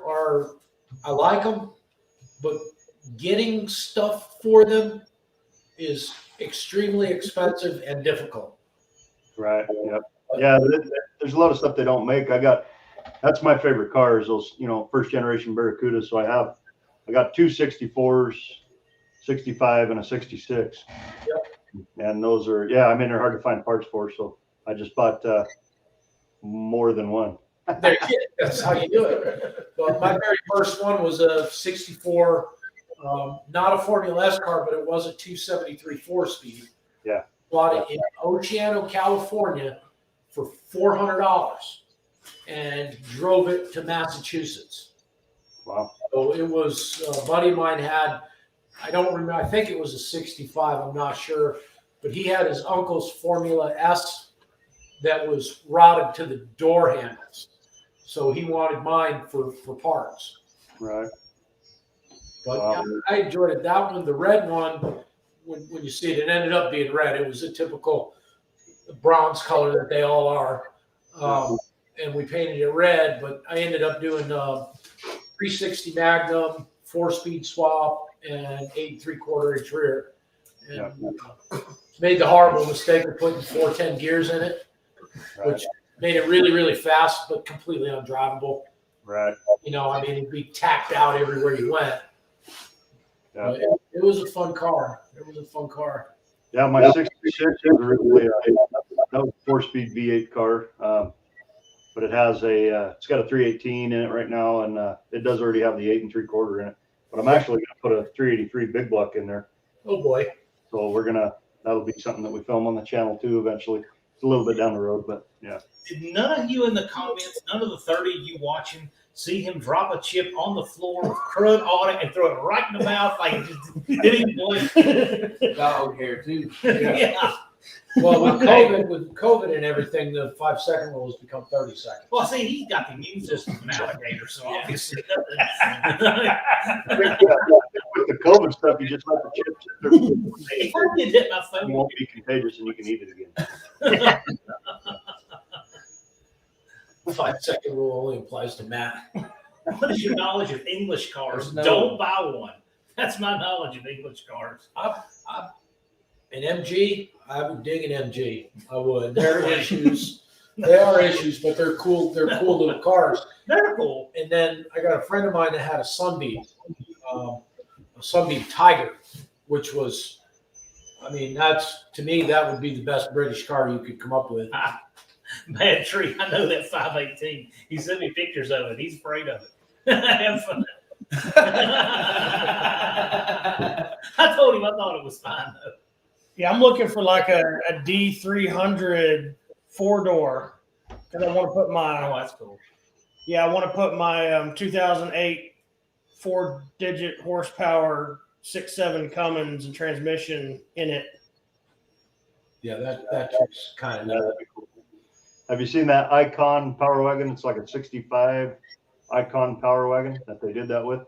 I like them, but getting stuff for them is extremely expensive and difficult. Right. Yep. Yeah. There's a lot of stuff they don't make. That's my favorite cars. Those, first generation Barracudas. So I got two 64s, 65 and a 66. Yep. And those are, they're hard to find parts for. So I just bought more than one. That's how you do it. But my very first one was a 64, not a Formula S car, but it was a 273 4-speed. Yeah. Bought it in Oceano, California for $400 and drove it to Massachusetts. Wow. So it was a buddy of mine had, I don't remember, I think it was a 65, I'm not sure, but he had his uncle's Formula S that was routed to the door handles. So he wanted mine for parts. Right. But Wow. I enjoyed it. That one, the red one, when you see it, it ended up being red. It was a typical bronze color that they all are. And we painted it red, but I ended up doing 360 Magnum, 4-speed swap, and 8 3/4 inch rear. And made the horrible mistake of putting 410 gears in it, which made it really, really fast, but completely undrivable. Right. It'd be tacked out everywhere you went. Yeah. It was a fun car. Yeah, my 66 is originally that was a 4-speed V8 car, but it has it's got a 318 in it right now, and it does already have the 8 3/4 in it. But I'm actually going to put a 383 big block in there. Oh boy! So that'll be something that we film on the channel too eventually. It's a little bit down the road, but yeah. Did none of you in the comments, none of the 30 of you watching, see him drop a chip on the floor with crud on it and throw it right in the mouth like it just didn't blink? Dog hair too. Yeah. Well, with COVID and everything, the 5-second rule has become 30 seconds. Well, see, he's got the immune system of an alligator, so obviously. I think with the COVID stuff, you just let the chips sit there. If I did hit my It phone, won't be contagious, and you can eat it again. The 5-second rule only applies to Matt. what is your knowledge of English cars? No. Don't buy one. That's my knowledge of English cars. An MG, I would dig an MG. I would. There are issues. They are issues, but they're cool. They're cool little cars. They're cool. And then I got a friend of mine that had a Sunbeam Tiger, which was, to me, that would be the best British car you could come up with. Bad tree. I know that 518. He sent me pictures of it. He's afraid of it. Have fun. I told him I thought it was fine though. Yeah, I'm looking for like a D300 4-door because I want to put Oh, my that's cool. I want to put my 2008 4-digit horsepower 6.7 Cummins and transmission in it. Yeah, that's kind of That'd be cool. Have you seen that Icon Power Wagon? It's like a 65 Icon Power Wagon that they did that with.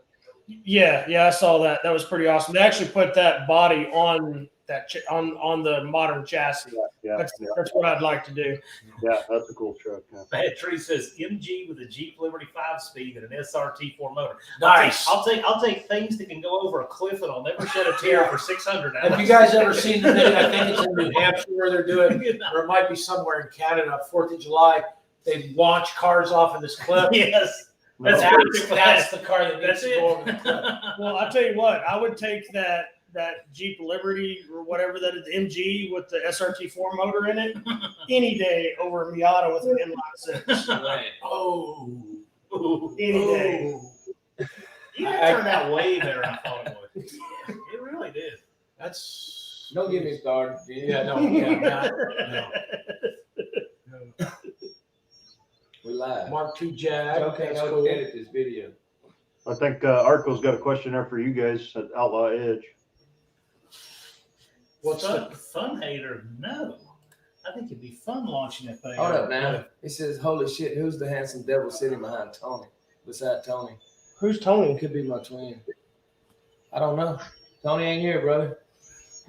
Yeah, I saw that. That was pretty awesome. They actually put that body on that on the modern chassis. Yeah, That's what I'd like to do. yeah, that's a cool truck. Yeah. Bad tree says MG with a Jeep Liberty 5-speed and an SRT 4 motor. nice. I'll take things that can go over a cliff and I'll never shed a tear for 600. Have you guys ever seen the video? I think it's in New Hampshire where they're doing, or it might be somewhere in Canada. 4th of July, they launch cars off of this cliff. Yes. No, That's the car that needs That's to it. go over the cliff. Well, I'll tell you what, I would take that Jeep Liberty or whatever that is, MG with the SRT 4 motor in it any day over a Miata with an inline 6. Oh, Any day. You turned out way better than I thought it would. It really did. that's Don't get me started. yeah, no, yeah, no. We live. Mark II Jag. Joe can't That's cool. edit this video. I think Arco's got a question there for you guys at Outlaw Edge. What's fun, the fun hater? No. I think it'd be fun launching that thing. Hold up now. He says, "Holy shit, who's the handsome devil sitting behind Tony? Beside Tony, Who's Tony? could be my twin. I don't know. Tony ain't here, brother.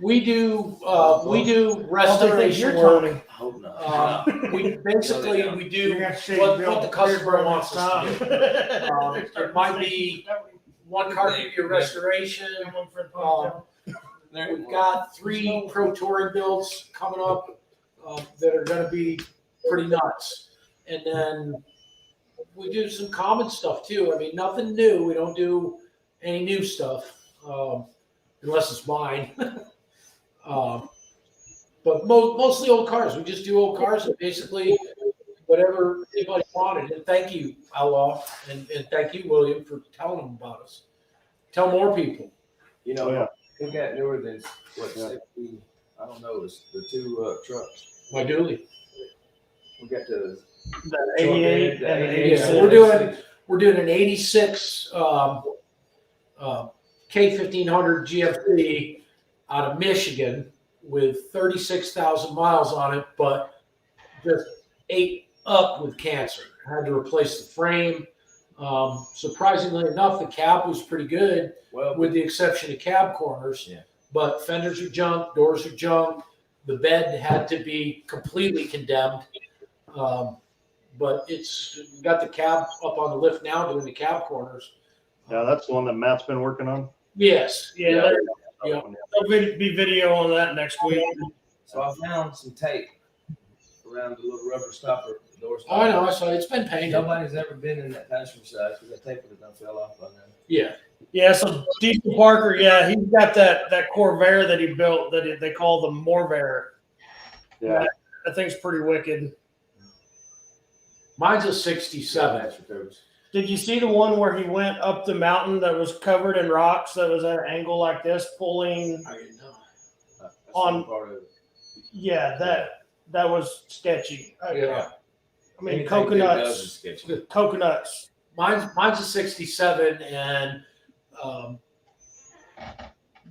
we do I don't think you're restoration work. Tony. I hope not. We basically we do what the customer wants us to do. It might be one car could be a restoration. We've got 3 Pro Touring builds coming up that are going to be pretty nuts, and then we do some common stuff too. I mean, nothing new. We don't do any new stuff unless it's mine. But mostly old cars. We just do old cars and basically whatever anybody wanted. And thank you, Outlaw, and thank you, William, for telling them about us. Tell more people. You know, Oh, yeah. it got newer than what 60, I don't know, it's the 2 trucks. My dually. We got the The 88 and the Yeah, 86. Yeah, we're doing an 86 K1500 GFC out of Michigan with 36,000 miles on it, but just ate up with cancer. Had to replace the frame. Surprisingly enough, the cab was pretty good, well with the exception of cab corners. Yeah. But fenders are junk, doors are junk. The bed had to be completely condemned. But it's got the cab up on the lift now, doing the cab corners. Yeah, that's the one that Matt's been working on. Yes. Yeah, Yeah. there'll be video on that next week. So I found some tape around the little rubber stopper, the door Oh, stopper. I know. I saw it. It's been painted. Nobody's ever been in that passenger side because that tape would have done fell off by now. Yeah. Yeah, so Diesel Parker, yeah, he's got that Corvair that he built that they call the Morvair. Yeah. That thing's pretty wicked. Mine's a 67. That's for those. Did you see the one where he went up the mountain that was covered in rocks that was at an angle like this, pulling? I didn't know. That's On- part of it. Yeah, that was sketchy. Yeah. I mean, Anything that does coconuts. is sketchy. Coconuts. Mine's a 67, and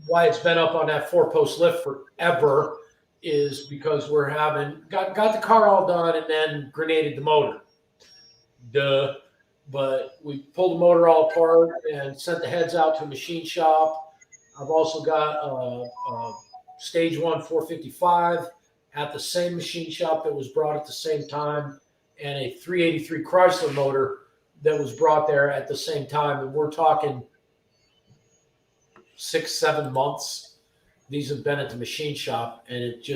why it's been up on that 4-post lift forever is because we're got the car all done and then grenaded the motor. Duh. But we pulled the motor all apart and sent the heads out to a machine shop. I've also got a stage 1 455 at the same machine shop that was brought at the same time, and a 383 Chrysler motor that was brought there at the same time. And we're talking 6-7 months. These have been at the machine shop, and it's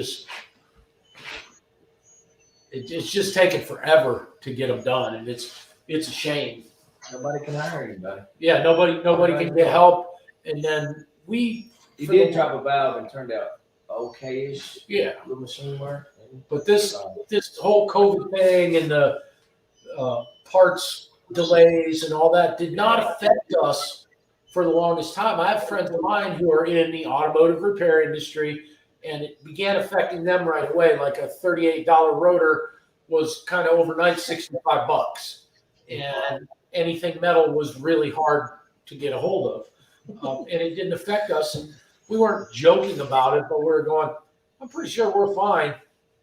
just taken forever to get them done, and it's a shame. Nobody can hire anybody. Yeah, nobody can get help. And then He For did the- drop a valve and turned out okay-ish. yeah, Little machine work. but this whole COVID thing and the parts delays and all that did not affect us for the longest time. I have friends of mine who are in the automotive repair industry, and it began affecting them right away. Like a $38 rotor was kind of overnight $65, and anything metal was really hard to get a hold of. And it didn't affect us, and we weren't joking about it, but we were going, I'm pretty sure we're fine.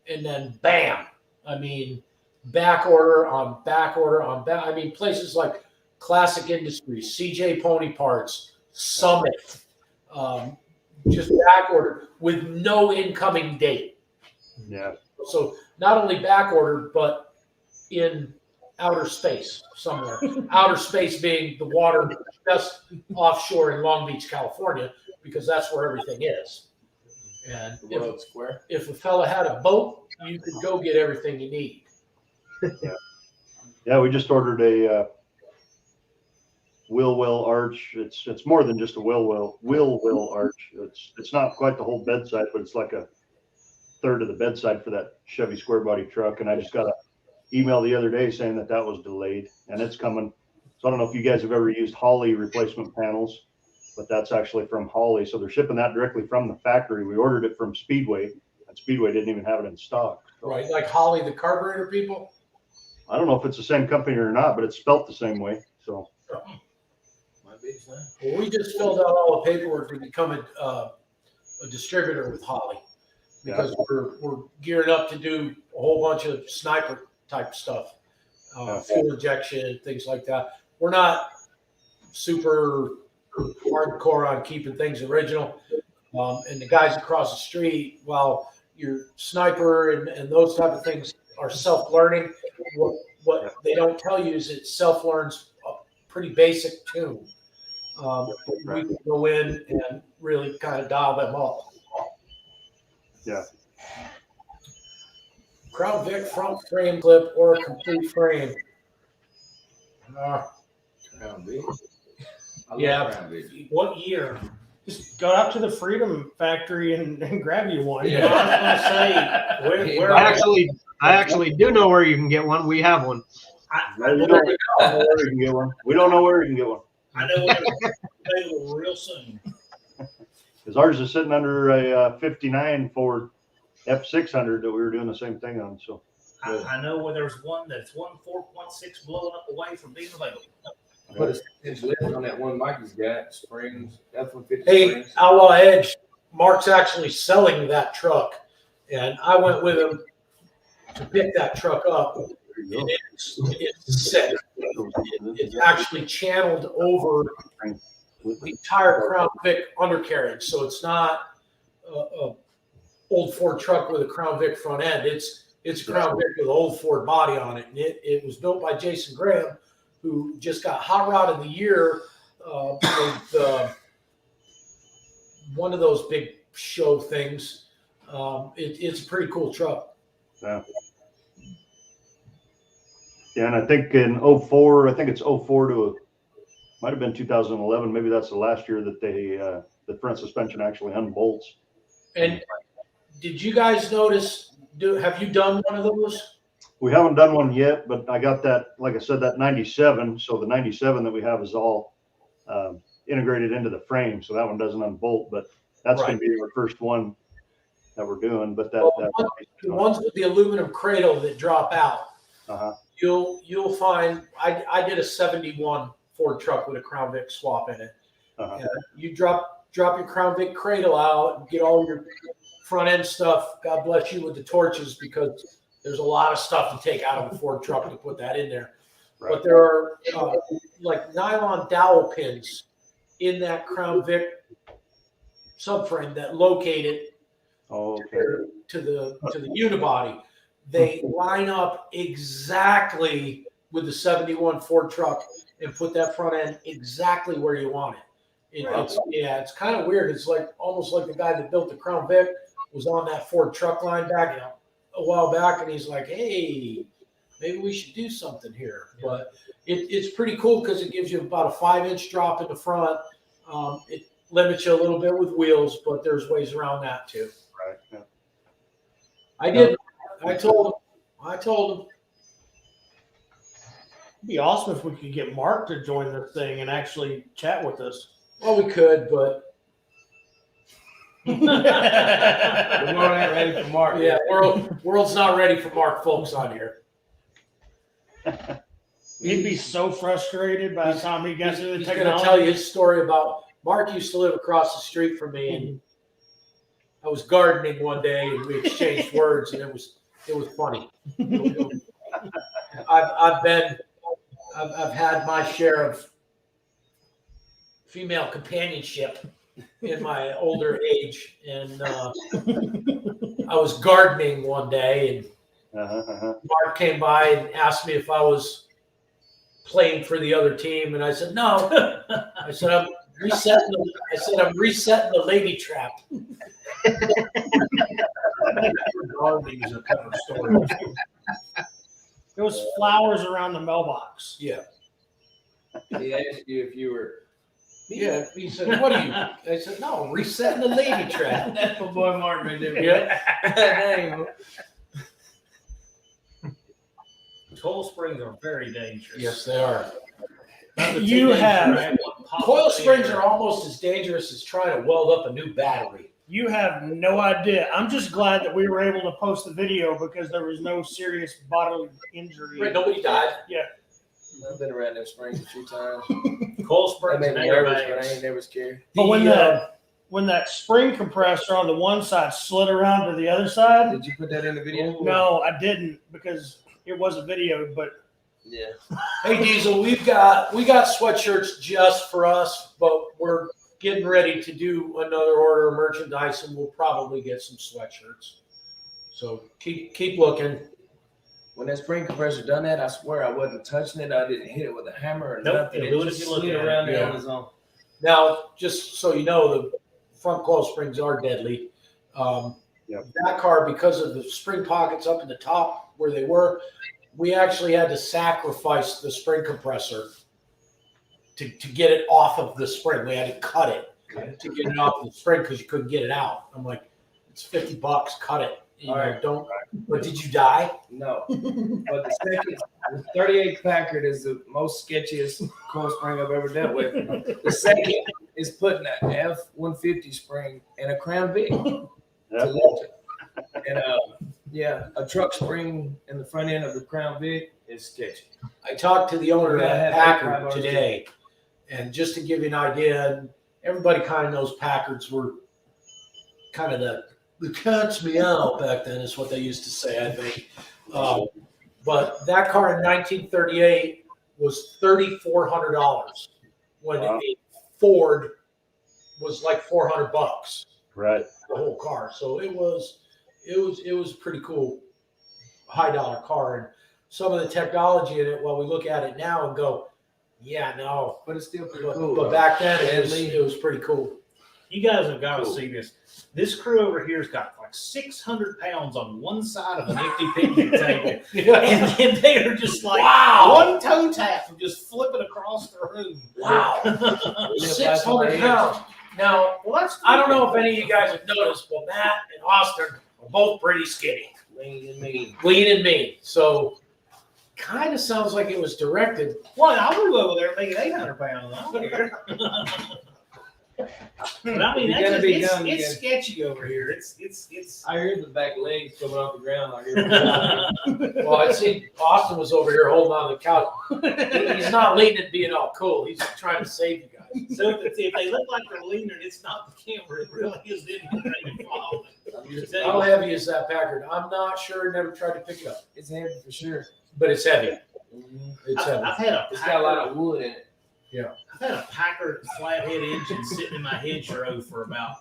And then bam, I mean, back order on back order on back. I mean, places like Classic Industries, CJ Pony Parts, Summit, just back order with no incoming date. Yeah. So not only back ordered, but in outer space somewhere. Outer space being the water just offshore in Long Beach, California, because that's where everything is. And The world square. if a fella had a boat, you could go get everything you need. Yeah, we just ordered a wheel arch. It's more than just a wheel arch. It's not quite the whole bedside, but it's like a third of the bedside for that Chevy square body truck. And I just got an email the other day saying that was delayed, and it's coming. So I don't know if you guys have ever used Holley replacement panels, but that's actually from Holley. So they're shipping that directly from the factory. We ordered it from Speedway, and Speedway didn't even have it in stock. So, Right, like Holly, the carburetor people. I don't know if it's the same company or not, but it's spelt the same way. So Might be the same. Well, we just filled out all the paperwork to become a distributor with Holly because we're gearing up to do a whole bunch of sniper type stuff, fuel injection, things like that. We're not super hardcore on keeping things original. And the guys across the street, while your sniper and those type of things are self-learning, what they don't tell you is it self-learns a pretty basic tune. But we can go in and really kind of dial them up. Yeah. Crown Vic front frame clip or a complete frame. Crown Vic. I love Yeah. Crown Vic. What year? Just go out to the Freedom Factory and grab you one. Yeah, I was going to say, where I actually do know where you can get one. We have one. I we know don't know where you can get one. We don't know where you can get one. I know it's available real soon. Because ours is sitting under a 59 Ford F600 that we were doing the same thing on. So I know where there's one that's 4.6 blowing up away from being available. Put a 6-inch lift on that one Mikey's got. Springs, F-150 Hey, springs. Outlaw Edge, Mark's actually selling that truck. And I went with him to pick that truck up. there you And go. it's sick. It's actually channeled over the entire Crown Vic undercarriage. So it's not a old Ford truck with a Crown Vic front end. It's a Crown Vic with an old Ford body on it. And it was built by Jason Graham, who just got Hot Rod of the Year with one of those big show things. It's a pretty cool truck. Yeah. Yeah, and I think in 04, I think it's 04 to might have been 2011. Maybe that's the last year that they the front suspension actually unbolts. And did you guys notice? Have you done one of those? We haven't done one yet, but I got that, like I said, that 97. So the 97 that we have is all integrated into the frame, so that one doesn't unbolt. But that's going to be our first one that we're doing. But the ones with the aluminum cradle that drop out, you'll find. I did a 71 Ford truck with a Crown Vic swap in it. You drop your Crown Vic cradle out and get all your front end stuff. God bless you with the torches, because there's a lot of stuff to take out of a Ford truck to put that in there. Right. But there are like nylon dowel pins in that Crown Vic subframe that locate it to the unibody. They line up exactly with the 71 Ford truck and put that front end exactly where you want it. It's kind of weird. It's like almost like the guy that built the Crown Vic was on that Ford truck line back a while back, and he's like, hey, maybe we should do something here. But it's pretty cool because it gives you about a 5-inch drop in the front. It limits you a little bit with wheels, but there's ways around that too. Right. Yeah. I told him. It'd be awesome if we could get Mark to join this thing and actually chat with us. Well, we could, but The world ain't ready for Mark. yeah, world's not ready for Mark folks on here. He'd be so frustrated by the time he gets to the He's going to technology. tell you his story about Mark used to live across the street from me, and I was gardening one day, and we exchanged words, and it was funny. I've had my share of female companionship in my older age, and I was gardening one day, and Mark came by and asked me if I was playing for the other team, and I said no. I said I'm resetting. I'm resetting the lady trap. Gardening is a cover story. There was flowers around the mailbox. Yeah. He asked you if you were. Yeah, he said, "What are you?" I said, "No, resetting the lady trap." That's my boy Mark right there. Yeah. Coil springs are very dangerous. Yes, they are. You have Coil springs are almost as dangerous as trying to weld up a new battery. You have no idea. I'm just glad that we were able to post the video because there was no serious bodily injury. Right, nobody died. I've been around them springs a few times. Coil That springs made and me nervous, but I airbags. ain't never scared. But when that spring compressor on the one side slid around to the other side, Did you put that in the video? no, I didn't because it was a video. But Yeah. Hey Diesel, we got sweatshirts just for us, but we're getting ready to do another order of merchandise, and we'll probably get some sweatshirts. So keep looking. When that spring compressor done that, I swear I wasn't touching it. I didn't hit it with a hammer or Nope, nothing. it'll do It it just if you look slid at it. around there Yeah. on its own. Now, just so you know, the front coil springs are deadly. Yep. That car, because of the spring pockets up in the top where they were, we actually had to sacrifice the spring compressor to get it off of the spring. We had to cut it to get it off the spring because you couldn't get it out. I'm like, it's $50, cut it. You know, All right. don't. But did you die? No. But the 38 Packard is the most sketchiest coil spring I've ever dealt with. The second is putting an F-150 spring in a Crown Vic to Yeah. lift it. And a truck spring in the front end of the Crown Vic is sketchy. I talked to the owner of Yeah, I that had Packard 5 hours today, and just to give you an idea, everybody kind of knows Packards were kind of the catch me out back then, is what they used to say, I think. But that car in 1938 was $3,400 when Wow. a Ford was like $400, Right. the whole car. So it was pretty cool, high dollar car, and some of the technology in it. While we look at it now and go, yeah, no, But it's still pretty but, cool. but back then Deadly. it was pretty cool. You guys have got to Cool. see this. This crew over here's got like 600 pounds on one side of an empty picnic table. And they are just like Wow. one toe tap from just flipping across the room. Wow, Yeah, 600 pounds. Now, Well, that's I don't know if any of you guys have noticed, but Matt and Austin are both pretty skinny, Lean and mean. lean and mean. So, kind of sounds like it was directed. Well, I would go over there making 800 pounds. I don't care. But I mean, You that's gotta be it's young, you it's sketchy over here. It's. I heard the back legs coming off the ground like it. Well, I see Austin was over here holding on to the couch. He's not leaning and being all cool. He's trying to save you guys. So if they look like they're leaner, it's not the camera. It really is them trying to follow. I'm just telling How you. heavy is that Packard? I'm not sure. Never tried to pick it up, It's heavy for sure. but it's heavy. It's heavy. I've had a It's got a lot of wood in it. I've had a Packard flathead engine sitting in my hedgerow for about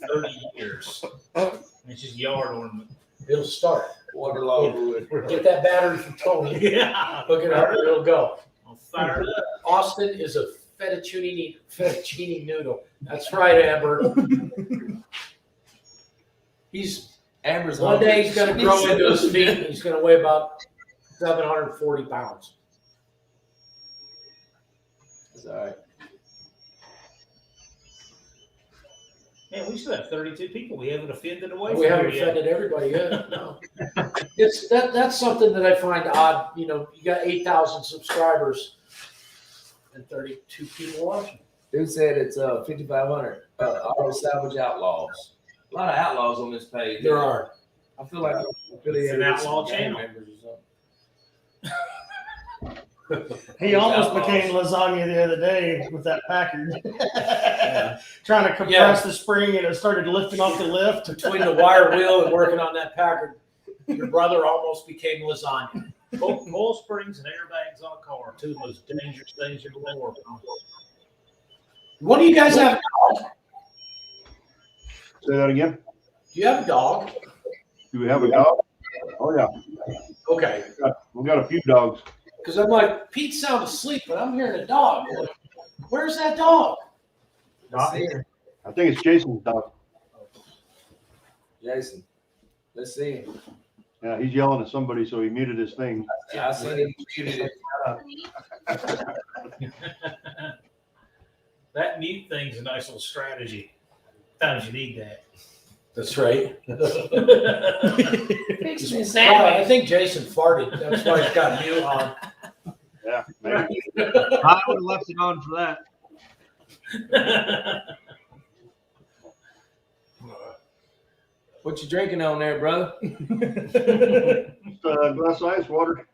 30 years. And it's just yard ornament. It'll start. Waterlogged wood. Get that battery from Tony. Yeah. Hook it up, it'll go. I'll fire it up. Austin is a fettuccine noodle. That's right, Amber. Amber's One day he's going to grow hungry. into his feet, and he's going to weigh about 740 pounds. It's all right. Man, we still have 32 people. We haven't offended away We from haven't here yet. offended everybody yet. No. That's something that I find odd. You know, you got 8,000 subscribers and 32 people watching. Dude said it's 5,500 auto salvage outlaws. A lot of outlaws on this page. There are. I feel like I'm affiliated It's an with some outlaw gang channel. members or something. he almost Outlaws. became lasagna the other day with that Packard. Trying to compress the spring and it started lifting off the lift. Between the wire wheel and working on that Packard, your brother almost became lasagna. Coil springs and airbags on a car, two of the most dangerous things you can work on. What do you guys have? Say that again. Do you have a dog? Do we have a dog? Oh yeah, Okay. we got a few dogs. Because I'm like, Pete's sound asleep, but I'm hearing a dog. I'm like, where's that dog? Not here. I think it's Jason's dog. Jason. Let's see him. Yeah, he's yelling at somebody, so he muted his thing. I seen him muted it. That mute thing's a nice little strategy. Sometimes you need that. That's right. Fix me I think Jason farted. That's why he's got mute on. Yeah, maybe. I would have left it on for that. What you drinking on there, brother? Just a glass of ice water.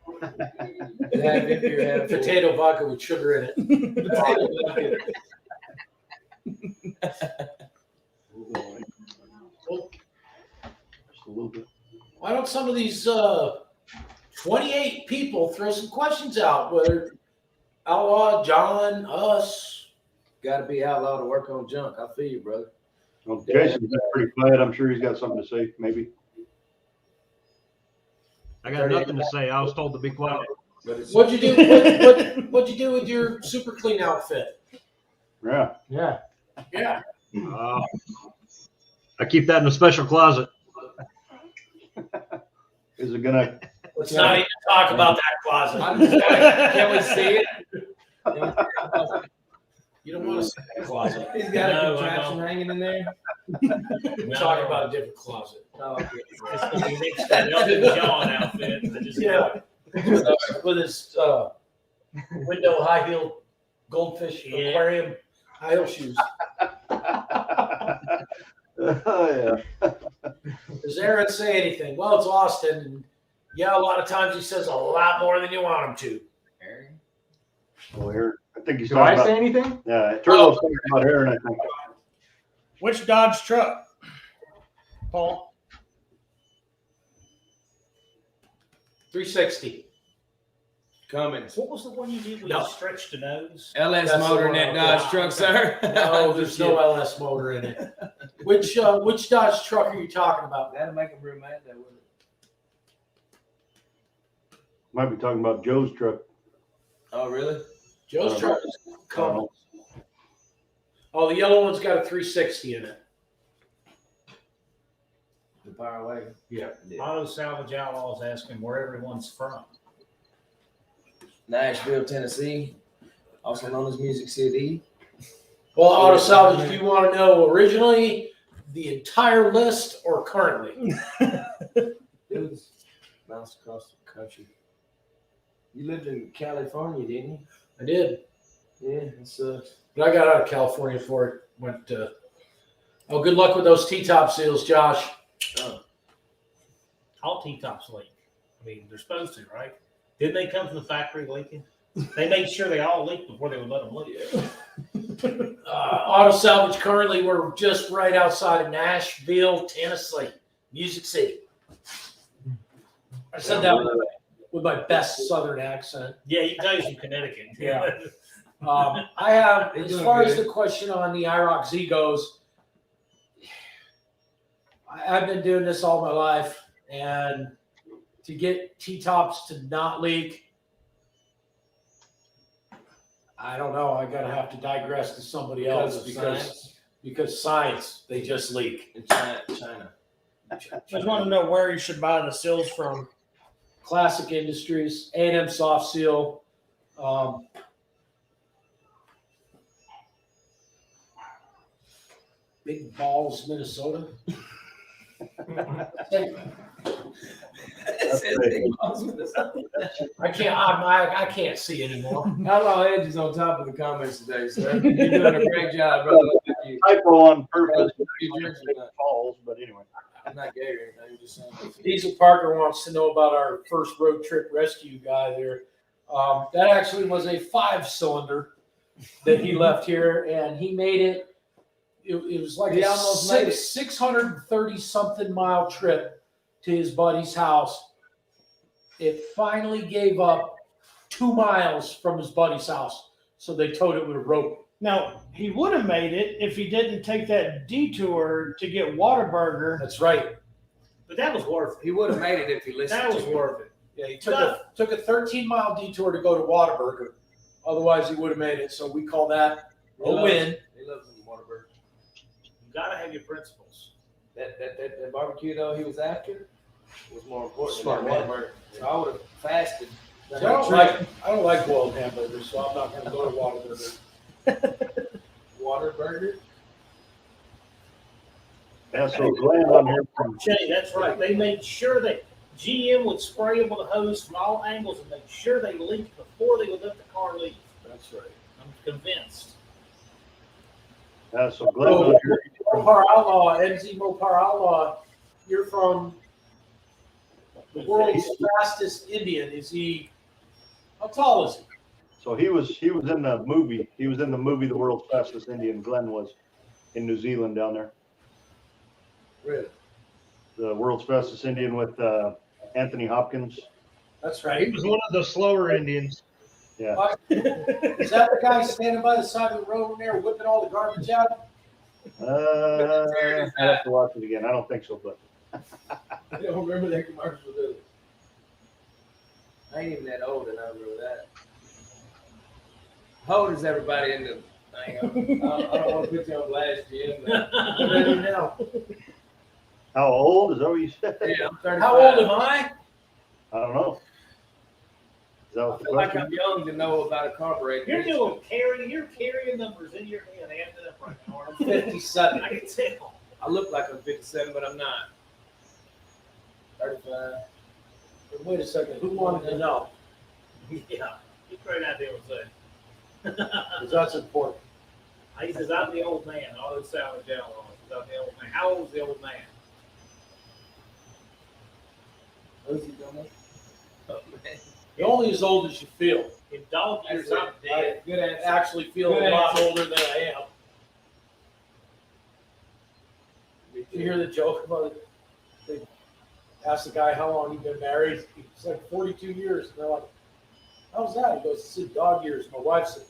Potato vodka with sugar in it. Just a little bit. Why don't some of these 28 people throw some questions out? Whether Outlaw, John, us. Got to be outlaw to work on junk. I feel you, brother. Well, Jason's been pretty quiet. I'm sure he's got something to say, maybe. I got nothing to say. I was told to be quiet. What'd you do? What'd you do with your super clean outfit? Yeah. Yeah. Yeah. I keep that in a special closet. Is it gonna? Let's not even talk about that closet. Can we see it? You don't want to see that closet. He's got No, a I contraption don't. hanging in there. We're talking about a different closet. Oh, okay. It's gonna be next to Elton John outfit. I just Yeah. With his window high heel goldfish aquarium high heel shoes. Oh yeah. Does Aaron say anything? Well, it's Austin. And yeah, a lot of times he says a lot more than you want him to. Well, here, I think he's Do talking I about. say anything? Yeah, Turlo's talking about Aaron. I think. Which Dodge truck, Paul? 360. Cummins. What was the one you did when No. you stretched the nose? LS That's the motor in one that I'm Dodge talking truck, sir. No, there's no LS motor in it. Which Dodge truck are you talking about? That'll make a room mad, that would. Might be talking about Joe's truck. Oh, really? Joe's truck is Cummins. Oh, the yellow one's got a 360 in it. The power wagon. Yeah. Auto Salvage Outlaws asking where everyone's from. Nashville, Tennessee, also known as Music City. Well, Auto Salvage, do you want to know originally the entire list or currently? It was bounced across the country. You lived in California, didn't you? I did. Yeah, it sucks. But I got out of California for it. Went to. Oh, good luck with those T-top seals, Josh. All T-tops leak. I mean, they're supposed to, right? Didn't they come from the factory leaking? They made sure they all leaked before they would let them leak. Auto Salvage currently, we're just right outside of Nashville, Tennessee, Music City. I said that with my best Southern accent. Yeah, you can tell he's from Connecticut. Yeah. I have, They're as doing far as good. the question on the IROC Z goes, I've been doing this all my life, and to get T-tops to not leak, I don't know. I gotta have to digress to somebody else because science, they just leak. In China. I just want to know where you should buy the seals from. Classic Industries, A&M Soft Seal. Big Balls, Minnesota. I can't see anymore. Outlaw Edge is on top of the comments today, sir. You're doing a great job, brother. Thank you. Typo on purpose. You're Jersey, Falls, but anyway. I'm not gay or anything. I'm just saying. Diesel Parker wants to know about our first road trip rescue guy there. That actually was a 5-cylinder that he left here, and he made it. It was like He a almost made it. 630 something mile trip to his buddy's house. It finally gave up 2 miles from his buddy's house, so they towed it with a rope. Now, he would have made it if he didn't take that detour to get Whataburger. That's right. But that was worth it. He would have made it if he listened. That was to me. worth it. Yeah, he took a 13-mile detour to go to Whataburger. Otherwise, he would have made it. So we call that He a loves- win. He loves the Whataburger. You gotta have your principles. That barbecue though he was after was more important Smart than man. that Whataburger. So I would have fasted. I don't like boiled hamburgers, so I'm not going to go to Whataburger. Whataburger. Yeah, so Glenn on here from Jay, that's right. They made sure that GM would spray them with a hose from all angles and make sure they leaked before they would let the car leave. That's right. I'm convinced. so Glenn on here. Mopar Outlaw, NZ Mopar Outlaw you're from the world's fastest Indian. Is he? How tall is he? So he was in the movie. He was in the movie The World's Fastest Indian. Glenn was in New Zealand down there. Really? The World's Fastest Indian with Anthony Hopkins. That's He right. was one of the slower Indians. Yeah. Is that the guy standing by the side of the road in there whipping all the garbage out? I have to watch it again. I don't think so, but I don't remember that commercial, do I? I ain't even that old, and I remember that. How old is everybody in the thing? I don't want to put you on blast, Jim. Ready now. how old is that what you said? Yeah, I'm 35. How old am I? I don't know. Is that I what the feel like question? I'm young to know about a carburetor. You're carrying numbers in your hand, adding up right now. I'm 57. I can tell. I look like I'm 57, but I'm not. 35. Wait a second. Who wanted to know? Yeah, you great idea what I'm saying. Because that's important. He says, I'm the old man. All this sound down on. I'm the old man. How old is the old man? Who's he doing? Oh, man. You're only as old as you feel. In dog years, That's I'm it. dead. Good I answer. actually feel Good a lot answer. older than I am. Did you hear the joke about it? They asked the guy how long he'd been married. He's like 42 years. And they're like, how's that? He goes, it's in dog years. My wife said,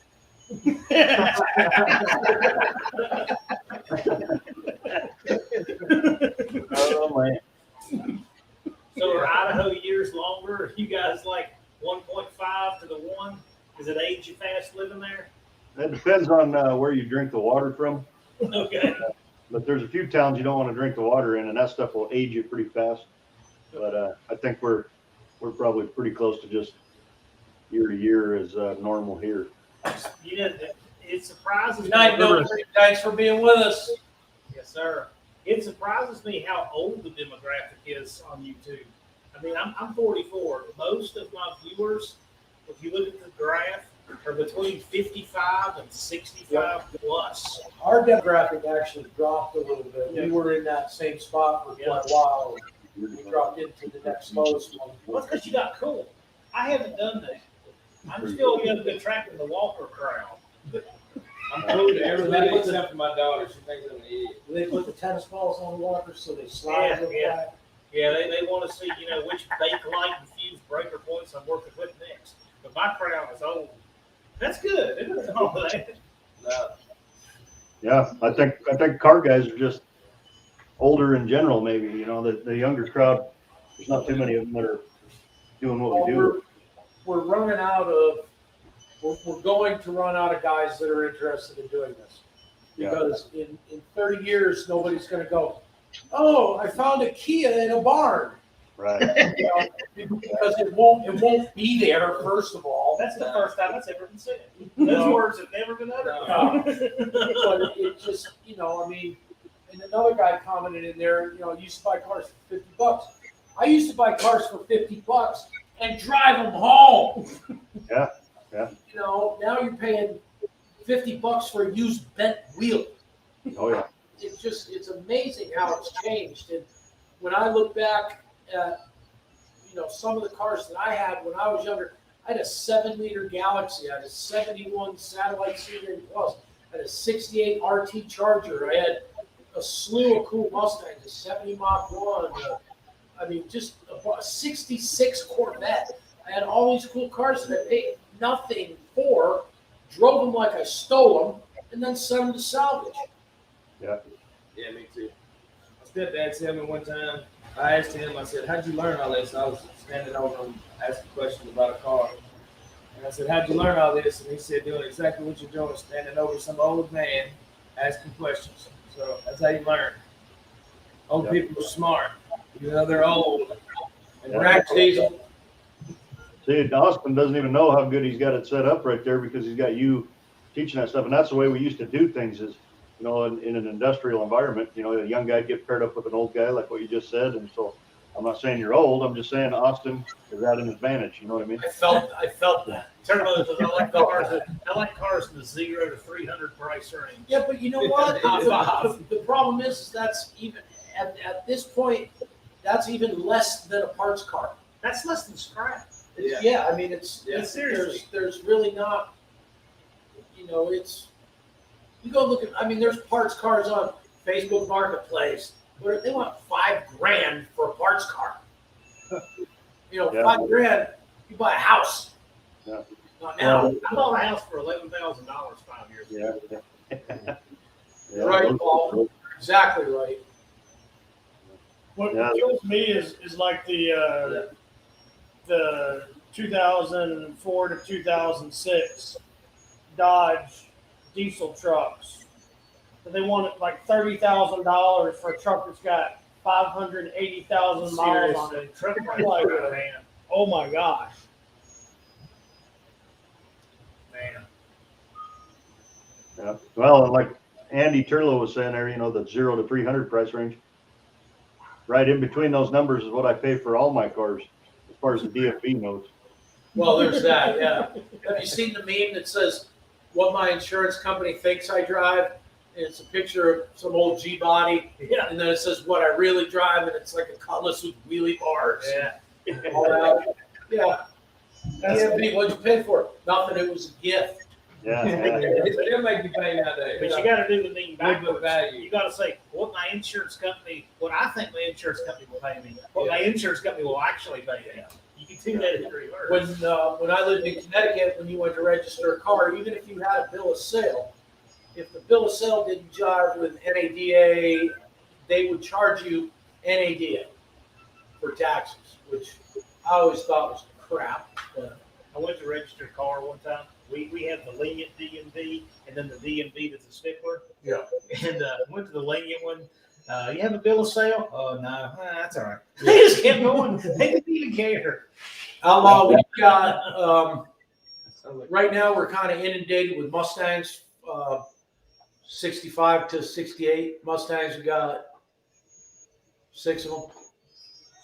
Oh man. So are Idaho years longer? Are you guys like 1.5 to the 1? Is it age you fast living there? That depends on where you drink the water from. Okay. But there's a few towns you don't want to drink the water in, and that stuff will age you pretty fast. But I think we're probably pretty close to just year to year as normal here. You know, it surprises good night, me. Bill. Thanks for being with us. Yes, sir. It surprises me how old the demographic is on YouTube. I mean, I'm 44. Most of my viewers, if you look at the graph, are between 55 and 65 plus. Our demographic actually dropped a little bit. We were in that same spot for quite a while. We dropped into the next lowest one. Well, it's because you got cool. I haven't done that. I'm still attracting the walker crowd. I'm cool to everybody except for my daughter. She thinks I'm an idiot. They put the tennis balls on the walkers so they slide real Yeah. flat. Yeah, they want to see, which bake light infused breaker points I'm working with next. But my crowd is old. That's good. It isn't all that. No. Yeah, I think car guys are just older in general. Maybe the younger crowd. There's not too many of them that are doing what we do. We're running out of. We're going to run out of guys that are interested in doing this because in 30 years nobody's going to go, oh, I found a Kia in a barn. Right. Because it won't be there. First of all, That's the first time that's ever been said. Those words have never been uttered. but it just I mean, and another guy commented in there, you used to buy cars for $50. I used to buy cars for $50 and drive them home. Yeah. Now you're paying $50 for a used bent wheel. Oh yeah. It's amazing how it's changed. And when I look back at, some of the cars that I had when I was younger, I had a 7-liter Galaxy. I had a 71 Satellite C-Ring Plus. I had a 68 RT Charger. I had a slew of cool Mustangs, a 70 Mach 1. Just a 66 Corvette. I had all these cool cars that I paid nothing for, drove them like I stole them, and then sent them to salvage. Yeah. Yeah, me too. My stepdad said me one time, I asked him, I said, how'd you learn all this? I was standing over him asking questions about a car. And I said, how'd you learn all this? And he said, doing exactly what you're doing, standing over some old man asking questions. So that's how you learn. Old people are smart, even though they're old. And Yeah. Diesel. See, Austin doesn't even know how good he's got it set up right there because he's got you teaching that stuff. And that's the way we used to do things is, in an industrial environment, a young guy get paired up with an old guy, like what you just said. And so I'm not saying you're old. I'm just saying Austin is at an advantage. You know what I mean? I felt that. Turbos, I like cars in the 0 to 300 price range. Yeah, but you know what? The problem is that's even at this point, that's even less than a parts car. That's less than scrap. Yeah, I mean, it's seriously. there's really not, it's, you go look at, I mean, there's parts cars on Facebook Marketplace where they want $5,000 for a parts car. Yeah. $5,000, you buy a house. Yeah. Not now. I bought a house for $11,000 5 years ago. Yeah. Right, Paul. Exactly right. What Yeah. kills me is like the 2004 to 2006 Dodge diesel trucks. They wanted like $30,000 for a truck that's got 580,000 miles on it. Truck Like, prices, man. oh my gosh! Man. Yeah. Well, like Andy Turlow was saying there, the 0 to 300 price range. Right in between those numbers is what I pay for all my cars, as far as the DFB knows. Well, there's that, yeah. Have you seen the meme that says what my insurance company thinks I drive? And it's a picture of some old G body, Yeah. and then it says what I really drive, and it's like a Cutlass with wheelie bars. Yeah. All that. Yeah. DFB, what'd you pay for it? Nothing. It was a gift. Yeah. They'll make you pay nowadays. But you got to do the thing Make the backwards. value. You got to say what I think my insurance company will pay me, what my insurance company will actually pay me. You can do that in reverse. When I lived in Connecticut, when you went to register a car, even if you had a bill of sale, if the bill of sale didn't jive with NADA, they would charge you NADA for taxes, which I always thought was crap. But I went to register a car one time. We had the lenient DMV and then the DMV that's a stickler. Yeah. And went to the lenient one. You have a bill of sale? Oh no, that's all right. Yeah. They just kept going. They didn't even care. Outlaw, we've got right now we're kind of inundated with Mustangs, 65 to 68 Mustangs. We got 6 of them,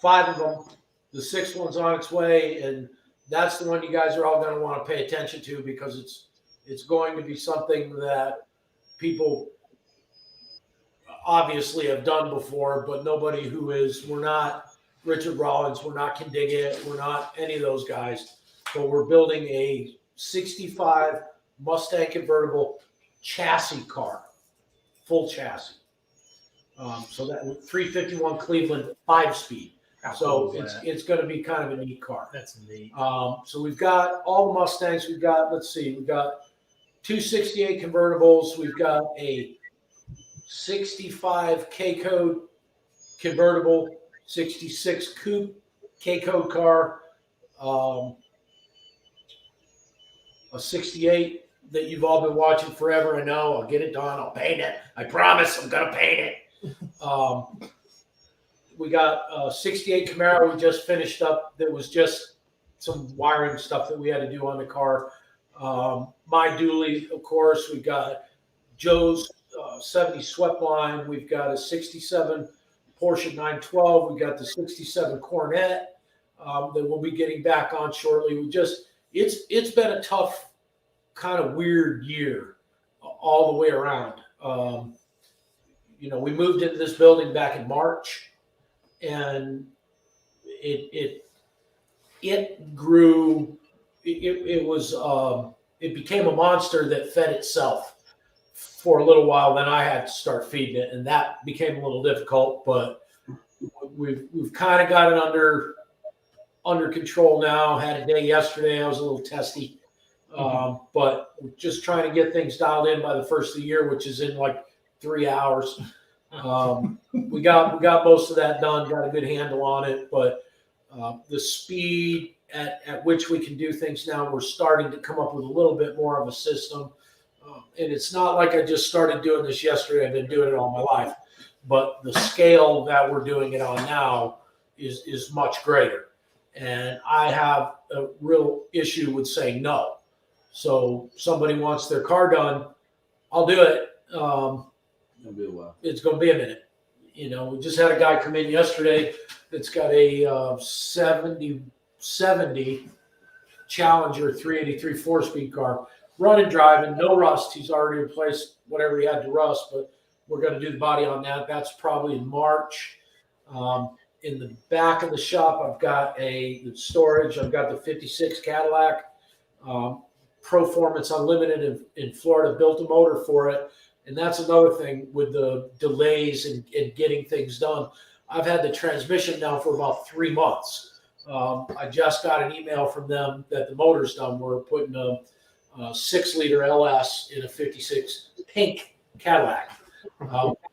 5 of them. The 6th one's on its way, and that's the one you guys are all going to want to pay attention to because it's going to be something that people obviously have done before, but nobody who is. We're not Richard Rollins, we're not Kindiggett, we're not any of those guys, but we're building a 65 Mustang convertible chassis car, full chassis. So that 351 Cleveland 5-speed. So it's going to be kind of a neat car. That's neat. So we've got all the Mustangs. We've got, we've got 268 convertibles. We've got a 65 K-Code convertible, 66 coupe K-Code car, a 68 that you've all been watching forever. I know. I'll get it done. I'll paint it. I promise I'm going to paint it. We got a 68 Camaro we just finished up. That was just some wiring stuff that we had to do on the car. My dually, of course. We've got Joe's 70 swept line. We've got a 67 Porsche 912. We got the 67 Corvette that we'll be getting back on shortly. It's been a tough, kind of weird year all the way around. We moved into this building back in March, and it grew. It became a monster that fed itself for a little while. Then I had to start feeding it, and that became a little difficult. But we've kind of got it under control now. Had a day yesterday. I was a little testy, but we're just trying to get things dialed in by the first of the year, which is in like 3 hours. We got most of that done. Got a good handle on it, but the speed at which we can do things now, we're starting to come up with a little bit more of a system. And it's not like I just started doing this yesterday. I've been doing it all my life, but the scale that we're doing it on now is much greater. And I have a real issue with saying no. So somebody wants their car done, I'll do it. It'll be a while. It's going to be a minute. We just had a guy come in yesterday that's got a 70 Challenger 383 4-speed car, running, driving, no rust. He's already replaced whatever he had to rust, but we're going to do the body on that. That's probably in March. In the back of the shop, I've got the storage. I've got the 56 Cadillac. Proformance Unlimited in Florida built a motor for it. And that's another thing with the delays in getting things done. I've had the transmission now for about 3 months. I just got an email from them that the motor's done. We're putting a 6-liter LS in a 56 pink Cadillac,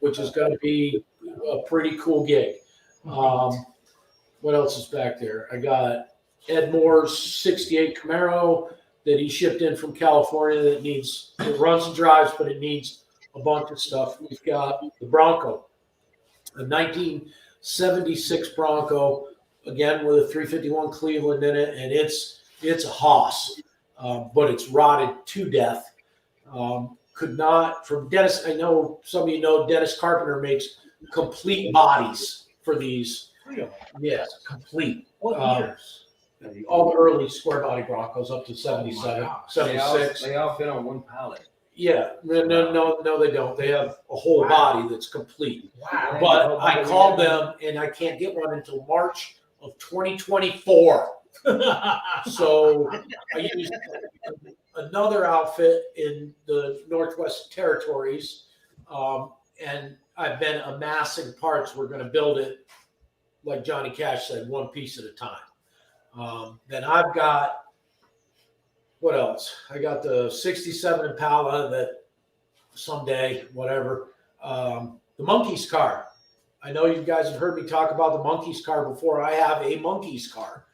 which is going to be a pretty cool gig. What else is back there? I got Ed Moore's 68 Camaro that he shipped in from California that it runs and drives, but it needs a bunch of stuff. We've got the Bronco, a 1976 Bronco, again with a 351 Cleveland in it, and it's a hoss, but it's rotted to death. Could not, from Dennis, I know some of you know Dennis Carpenter makes complete bodies for these. Really? Yes, complete. What years? All the early square body Broncos up to 77, Oh 76. They all fit on one pallet. Yeah, no, they don't. They have a whole body that's complete. Wow. But I called them and I can't get one until March of 2024. So I used another outfit in the Northwest Territories, and I've been amassing parts. We're going to build it, like Johnny Cash said, one piece at a time. Then I've got, what else? I got the 67 Impala that someday, whatever. The Monkeys car. I know you guys have heard me talk about the Monkeys car before. I have a Monkeys car.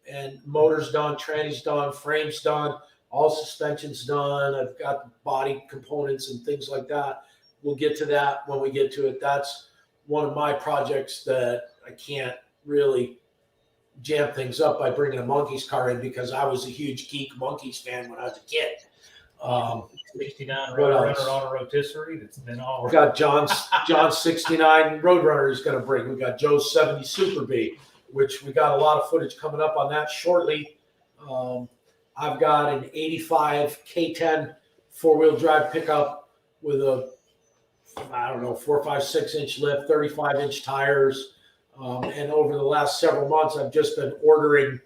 And motor's done, tranny's done, frame's done, all suspension's done. I've got body components and things like that. We'll get to that when we get to it. That's one of my projects that I can't really jam things up by bringing a Monkeys car in because I was a huge Geek Monkeys fan when I was a kid. 69 What Roadrunner else? on a rotisserie that's been all. We've got John's 69 Roadrunner is going to bring. We've got Joe's 70 Super B, which we got a lot of footage coming up on that shortly. I've got an 85 K10 four-wheel drive pickup with a, 4, 5, 6 inch lift, 35 inch tires. And over the last several months, I've just been ordering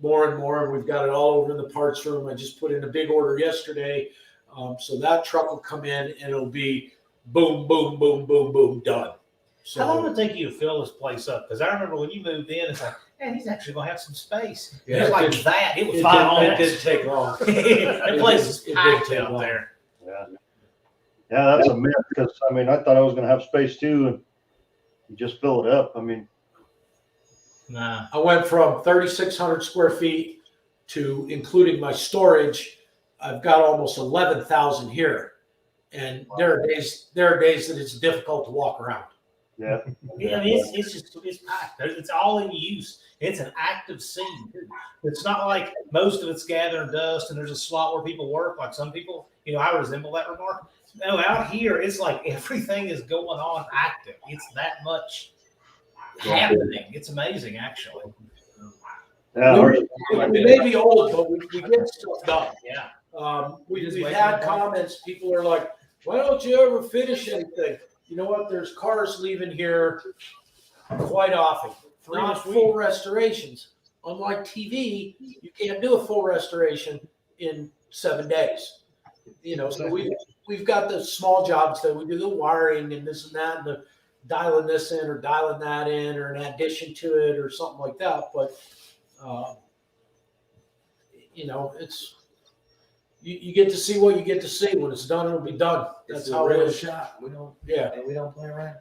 more and more. We've got it all over in the parts room. I just put in a big order yesterday. So that truck will come in and it'll be boom, boom, boom, boom, boom, done. So, How long did it take you to fill this place up? Because I remember when you moved in, it's like, man, he's actually going to have some space. Yeah, It was it like did- that. It was it 5 did, minutes. it did take long. That place is It did packed take out long. there. Yeah. Yeah, that's a myth because I mean, I thought I was going to have space too, and you just fill it up. I mean, Nah. I went from 3,600 square feet to, including my storage, I've got almost 11,000 here. And there are days that it's difficult to walk around. yeah, Yeah, I mean, it's packed. It's all in use. It's an active scene. It's not like most of it's gathering dust and there's a slot where people work. Like some people, I resemble that remark. No, out here, it's like everything is going on active. It's that much happening. It's amazing, actually. yeah. We may be old, but we get stuff done. Yeah. We've had comments. People are like, why don't you ever finish anything? You know what? There's cars leaving here quite often. Not full restorations. Unlike TV, you can't do a full restoration in 7 days. So we've got the small jobs that we do, the wiring and this and that, and the dialing this in or dialing that in or an addition to it or something like that. But it's you get to see what you get to see. When it's done, it'll be done. That's how it is. Shot. We don't play around.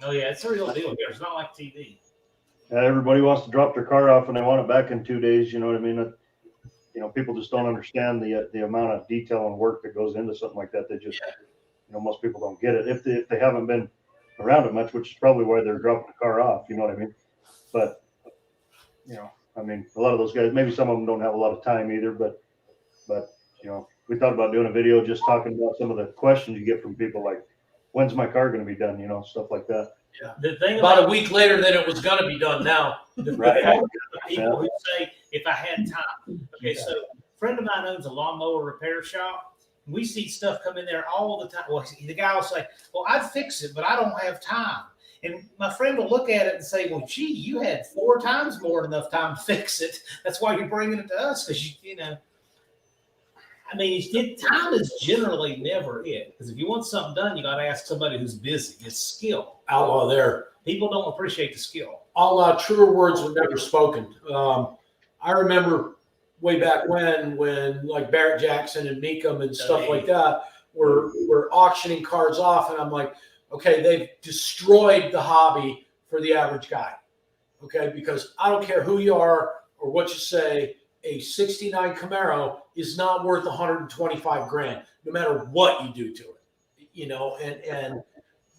Oh, yeah, it's a real deal here. It's not like TV. Everybody wants to drop their car off and they want it back in 2 days. You know what I mean? People just don't understand the amount of detail and work that goes into something like that. They just, most people don't get it if they haven't been around it much, which is probably why they're dropping the car off. You know what I mean? But, I mean, a lot of those guys, maybe some of them don't have a lot of time either, but we thought about doing a video just talking about some of the questions you get from people like, when's my car going to be done? Stuff like that. The thing About a week later than it was going to be done now. Right. people who say, if I had time. Okay, so a friend of mine owns a lawnmower repair shop. We see stuff come in there all the time. Well, the guy will say, "Well, I'd fix it, but I don't have time." And my friend will look at it and say, "Well, gee, you had 4 times more than enough time to fix it. That's why you're bringing it to us, because you know." I mean, time is generally never it. Because if you want something done, you got to ask somebody who's busy. It's skill. Outlaw there. People don't appreciate the skill. Outlaw, truer words were never spoken. I remember way back when like Barrett Jackson and Meekum and stuff like that were auctioning cars off, and I'm like, okay, they've destroyed the hobby for the average guy. Okay, because I don't care who you are or what you say, a 69 Camaro is not worth 125 grand, no matter what you do to it. You know, and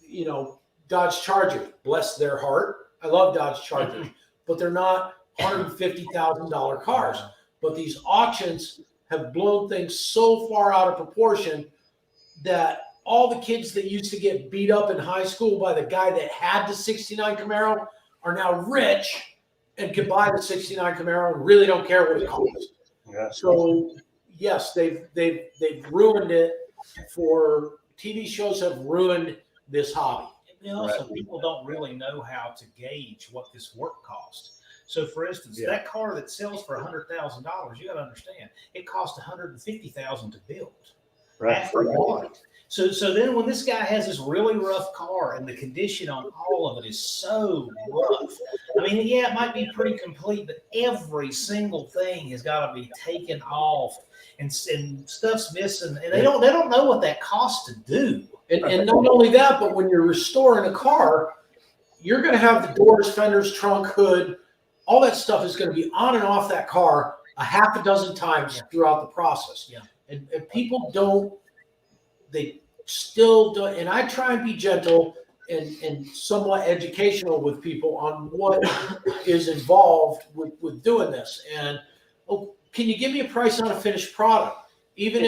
you know, Dodge Charger, bless their heart. I love Dodge Chargers, but they're not $150,000 cars. But these auctions have blown things so far out of proportion that all the kids that used to get beat up in high school by the guy that had the 69 Camaro are now rich and can buy the 69 Camaro and really don't care what it costs. Yeah. So yes, they've ruined it. For TV shows have ruined this hobby. And also, people don't really know how to gauge what this work costs. So, for instance, that car that sells for $100,000, you got to understand, it cost $150,000 to build. Right. After you bought it. So then when this guy has this really rough car and the condition on all of it is so rough, I mean, yeah, it might be pretty complete, but every single thing has got to be taken off and stuff's missing, and they don't know what that costs to do. And not only that, but when you're restoring a car, you're going to have the doors, fenders, trunk, hood, all that stuff is going to be on and off that car a half a dozen times throughout the process. Yeah. And people don't, they still don't, and I try and be gentle and somewhat educational with people on what is involved with doing this. And, oh, can you give me a price on a finished product? Even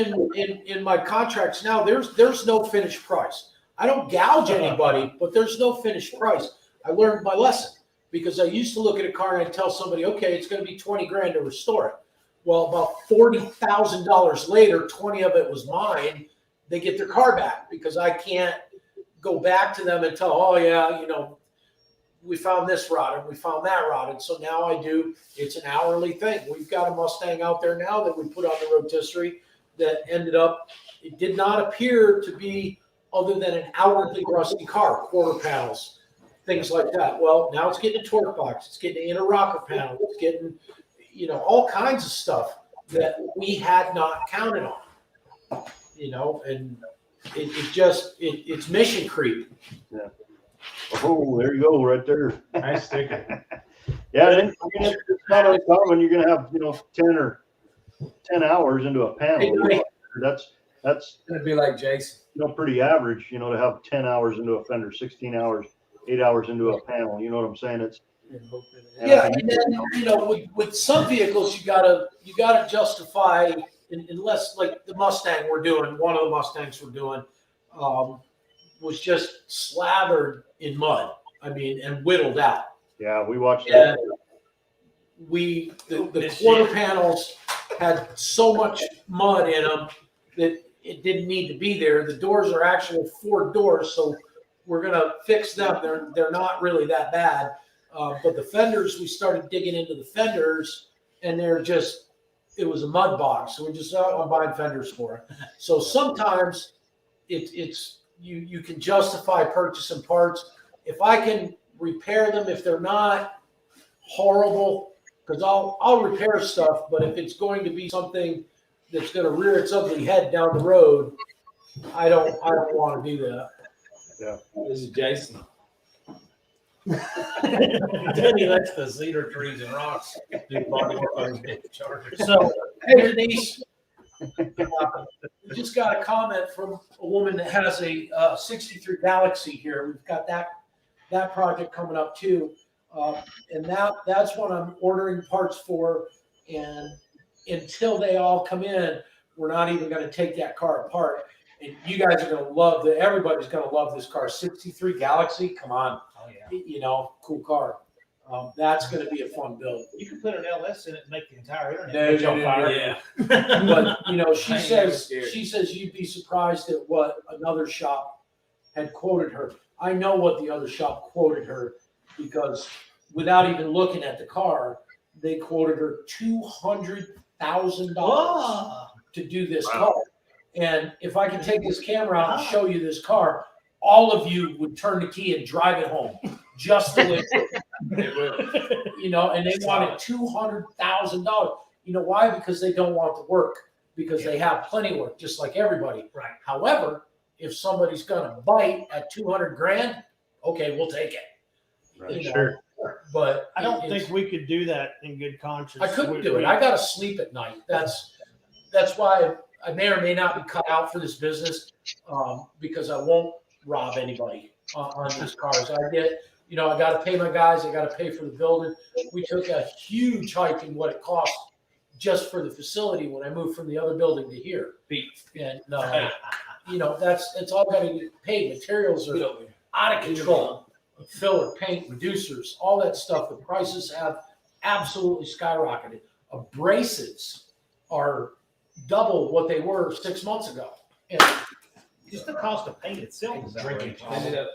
in my contracts now, there's no finished price. I don't gouge anybody, but there's no finished price. I learned my lesson because I used to look at a car and I'd tell somebody, okay, it's going to be 20 grand to restore it. Well, about $40,000 later, 20 of it was mine. They get their car back because I can't go back to them and tell, oh yeah, you know, we found this rod and we found that rod. And so now it's an hourly thing. We've got a Mustang out there now that we put on the rotisserie that ended up, it did not appear to be other than an outwardly rusty car, quarter panels, things like that. Well, now it's getting a torque box. It's getting an inner rocker panel. It's getting, you know, all kinds of stuff that we had not counted on, you know, and it's mission creep. Yeah. Oh, there you go, right there. Nice sticker. Yeah, then it's not uncommon. You're gonna have 10 hours into a panel. You know, that's It'd be like Jason. pretty average. To have 10 hours into a fender, 16 hours, 8 hours into a panel. You know what I'm saying? It's Yeah, and then with some vehicles you gotta justify, unless like the Mustang we're doing, one of the Mustangs we're doing was just slathered in mud. I mean, and whittled out. Yeah, we watched And that. the quarter panels had so much mud in them that it didn't need to be there. The doors are actually 4 doors, so we're gonna fix them. They're not really that bad. But the fenders, we started digging into the fenders, and it was a mud box. So we just I'm buying fenders for it. So sometimes it's you can justify purchasing parts if I can repair them if they're not horrible, because I'll repair stuff. But if it's going to be something that's going to rear its ugly head down the road, I don't want to do that. Yeah. This is Jason. Then he lets the cedar trees and rocks do body work on his big Charger. So, hey Denise, we just got a comment from a woman that has a 63 Galaxy here. We've got that project coming up too, and that's what I'm ordering parts for. And until they all come in, we're not even going to take that car apart. And you guys are going to love that. Everybody's going to love this car. 63 Galaxy. Come on. Oh, yeah. Cool car. That's going to be a fun build. You can put an LS in it and make the entire internet No, catch on no, no, fire. yeah. But you know, she I ain't says never scared. she says you'd be surprised at what another shop had quoted her. I know what the other shop quoted her because without even looking at the car, they quoted her $200,000 Oh, to do this Wow. car. And if I could take this camera out and show you this car, all of you would turn the key and drive it home just the way you know, and they wanted $200,000. You know why? Because they don't want the work, because they have plenty of work, just like everybody. right. However, if somebody's gonna bite at 200 grand, okay, we'll take it. Right. You know, Sure. But I don't it's- think we could do that in good conscience. I couldn't do it. I gotta sleep at night. That's why I may or may not be cut out for this business, because I won't rob anybody on these cars. I get, you know, I got to pay my guys. I got to pay for the building. We took a huge hike in what it cost just for the facility when I moved from the other building to here. And you know, it's all got to get paid. Materials are out of control. Filler, paint, reducers, all that stuff. The prices have absolutely skyrocketed. Abrasives are double what they were 6 months ago. And Just the cost of paint itself is Drinking. outrageous. Clean it up.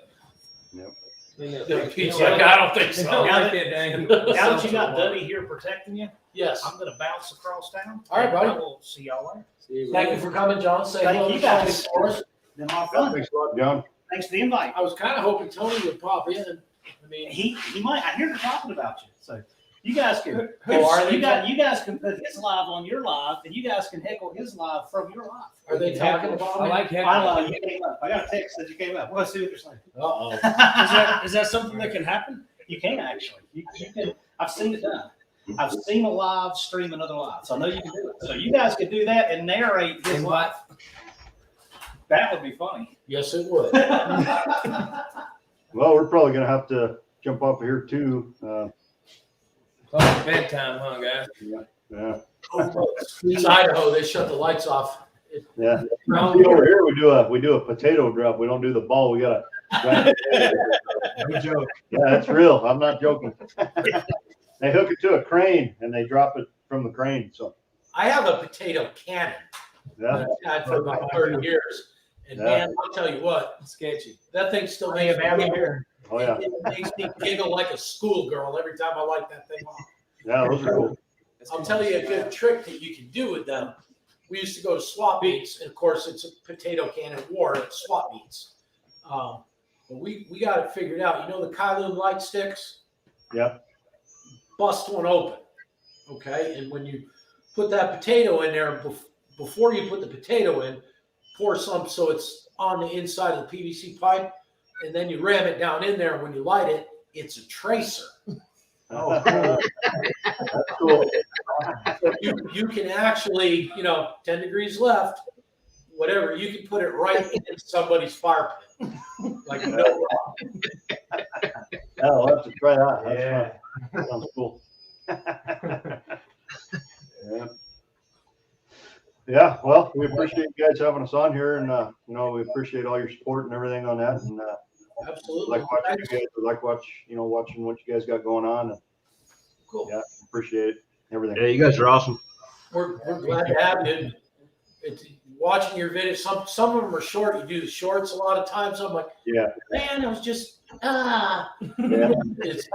Yep. Clean it up. He's like, I don't think I so. don't like that dang. Now that you got Duddy here protecting you, Yes. I'm going to bounce across town. All right, buddy. I will see y'all later. See, Thank you for coming, John. Say Thank hello you to guys. Tony for us. Been a lot of Yeah, fun. thanks a lot, John. Thanks for the invite. I was kind of hoping Tony would pop in. I mean, He might. I hear they're talking about you. So you guys can. Oh, are they You guys can put his live on your live, and you guys can heckle his live from your live. are they talking about I me? like Finally, heckling. you came up. I got a text that you came up. Let's see what they're saying. Uh-oh. Is that something that can happen? You can actually. You can. I've seen it done. I've seen a live stream another live, so I know you can do it. So you guys could do that and narrate his live. That would be funny. Yes, it would. Well, we're probably gonna have to jump off here too. Close bedtime, huh, guys? Yeah, It's Idaho. They shut the lights off. yeah. See, over here we do a potato drop. We don't do the ball. We gotta. No joke. Yeah, that's real. I'm not joking. They hook it to a crane and they drop it from the crane. So I have a potato cannon yeah, that I've had for about 30 years. And Yeah. man, I'll tell you what, Sketchy. that thing still makes me, oh yeah, it makes me giggle like a schoolgirl every time I light that thing off. yeah. Those are cool. I'll tell you a good trick that you can do with them. We used to go to swap meets, and of course, it's a potato cannon war at swap meets. But we got it figured out. You know the Kylum light sticks? Yep. Bust one open, okay? And when you put that potato in there, before you put the potato in, pour some so it's on the inside of the PVC pipe, and then you ram it down in there. And when you light it, it's a tracer. Oh, cool. That's cool. So you can actually, 10 degrees left, whatever, you can put it right in somebody's fire pit. Like no problem. Yeah, I'll have to try that. That's fun. That sounds cool. Yeah. Yeah, well, we appreciate you guys having us on here, and we appreciate all your support and everything on that, and Absolutely. like watching you guys, watching what you guys got going on. And Cool. yeah, appreciate it, everything. Yeah, you guys are awesome. We're glad to have you. It's watching your videos. Some of them are short. You do the shorts a lot of times. I'm like, Yeah, man, it was just yeah, it's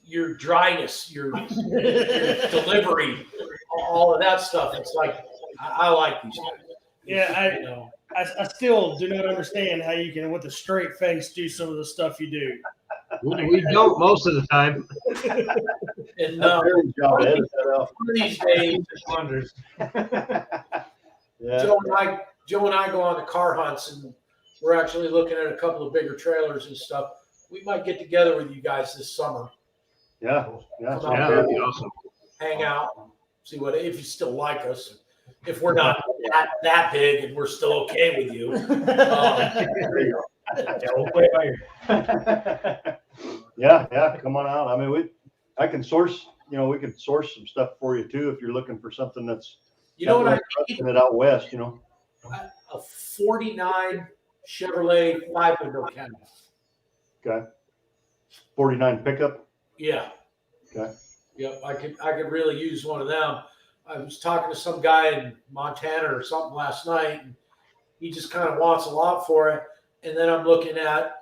your dryness, your delivery, all of that stuff. It's like I like these guys. Yeah, I still do not understand how you can, with a straight face, do some of the stuff you do. We don't most of the time. And that's Aaron's job to edit that out. one of these days, Wonders. Yeah, Joe and I go on the car hunts, and we're actually looking at a couple of bigger trailers and stuff. We might get together with you guys this summer, yeah. Come Yeah, on, that'd be awesome. hang out, see if you still like us. If we're not that big and we're still okay with you, Yeah, come on out. I mean, I can source, we can source some stuff for you too if you're looking for something that's you know what I need? it out west, A 49 Chevrolet 5-window Camry. Okay. 49 pickup. Yeah. Okay. Yep, I could really use one of them. I was talking to some guy in Montana or something last night, and he just kind of wants a lot for it. And then I'm looking at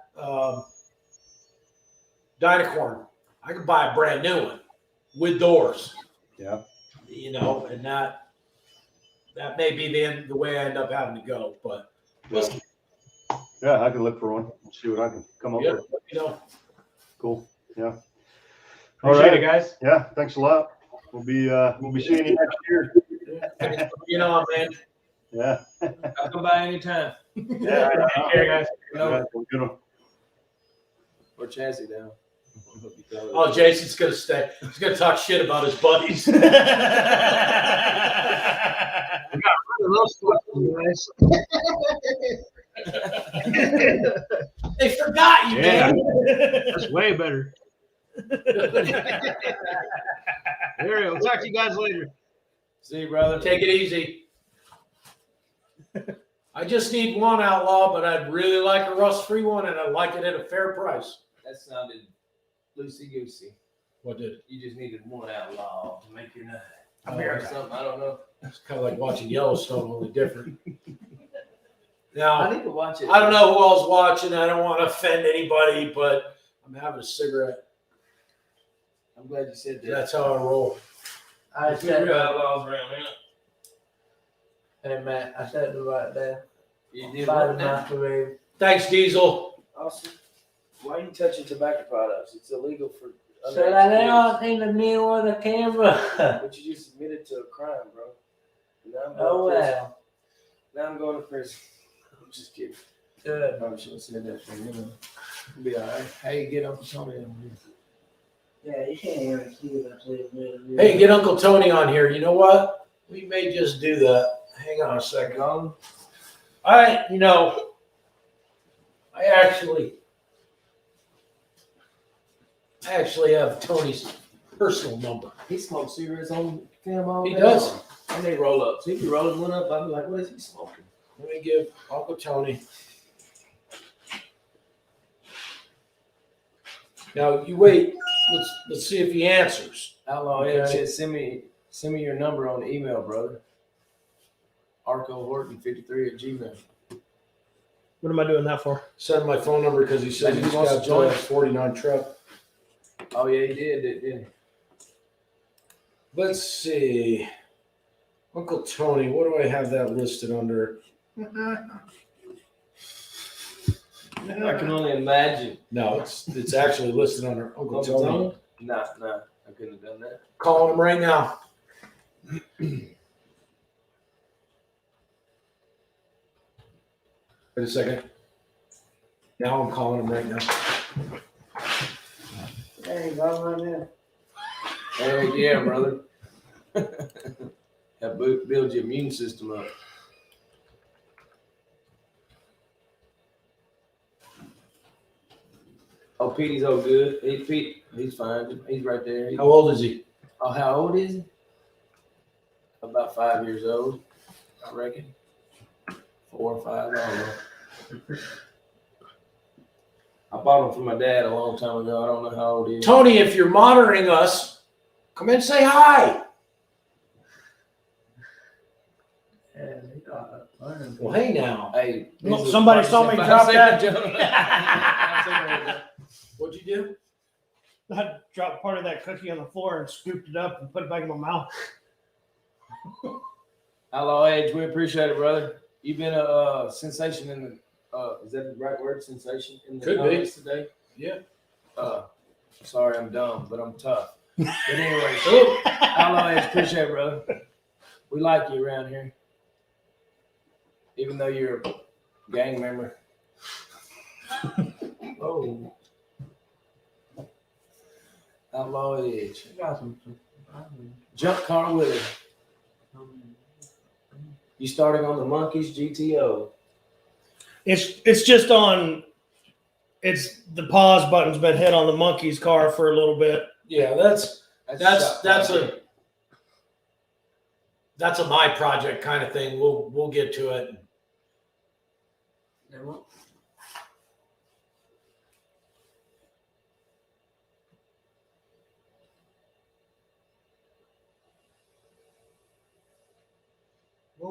Dynacorn. I could buy a brand new one with doors. Yeah. You know, and that may be the way I end up having to go. But Yeah. Yeah, I can look for one. We'll see what I can come up with. you know, Cool. Yeah. Appreciate it, guys. Yeah. Thanks a lot. We'll be seeing you next year. you know, man. Yeah. I'll come by anytime. Yeah. Take care, guys. Yeah, we're gonna- Or chassis down. Oh, Jason's gonna stay. He's gonna talk shit about his buddies. They forgot you, Yeah. man. That's way better. There, we'll talk to you guys later. See you, brother. Take it easy. I just need one outlaw, but I'd really like a rust-free one, and I'd like it at a fair price. That sounded loosey goosey. What did it? You just needed one outlaw to make your night. America. Or something. I don't know. It's kind of like watching Yellowstone, only different. I Now, need to watch it. I don't know who else watching. I don't want to offend anybody, but I'm having a cigarette. I'm glad you said that. That's how I roll. I There's said, real outlaws around here. hey man, I said it right there. You did By the what now? microwave. Thanks, Diesel. Austin, why are you touching tobacco products? It's illegal for. So that they all in the middle of the camera. But you just admitted to a crime, bro. Now I'm going Oh to prison. well. Now I'm going to prison. I'm just kidding. Good. Probably should have said that for you. Know. Be all right. Hey, get Uncle Tony on here. Yeah, you can't even see it until it's really. Hey, get Uncle Tony on here. You know what? We may just do that. Hang on a second. Gone? I actually have Tony's personal number. He smokes cigarettes on film all day. He does. And they roll up. So if you rolling one up, I'd be like, what is he smoking? Let me give Uncle Tony. Now you wait. Let's see if he answers. Outlaw Okay. Ed said, send me your number on email, brother. ArcoHorton53@gmail. What am I doing that for? Send my phone number because he said He he's wants got to join a us. 49 truck. Oh yeah, he didn't he? Let's see. Uncle Tony, what do I have that listed under? I can only imagine. No, it's actually listed under Uncle Uncle Tony. Tony? Nah, I couldn't have done that. Calling him right now. Wait a second. Now I'm calling him right now. There you go, right there. Hey, yeah, brother. That builds your immune system up. Oh, Petey's all good. Hey, Pete, he's fine. He's right there. How old is he? Oh, how old is he? About 5 years old, I reckon. 4 or 5, I don't know. I bought him for my dad a long time ago. I don't know how old he is. Tony, if you're monitoring us, come in and say hi. Yeah, they got it. Learn. Well, hey now. Hey, Look, this is somebody a saw me 5 drop second that. joke. What'd you do? I dropped part of that cookie on the floor and scooped it up and put it back in my mouth. Outlaw Edge, we appreciate it, brother. You've been a sensation in the is that the right word? Sensation in the Could be. comments today. Yeah. Sorry, I'm dumb, but I'm tough. But anyway, Outlaw Edge, appreciate it, brother. We like you around here, even though you're a gang member. Oh, Outlaw Edge, You got some. jump car Willie. You starting on the Monkeys GTO? It's just on. It's the pause button's been hit on the monkey's car for a little bit. Yeah, that's shot a my project kind of thing. We'll get to it. Well,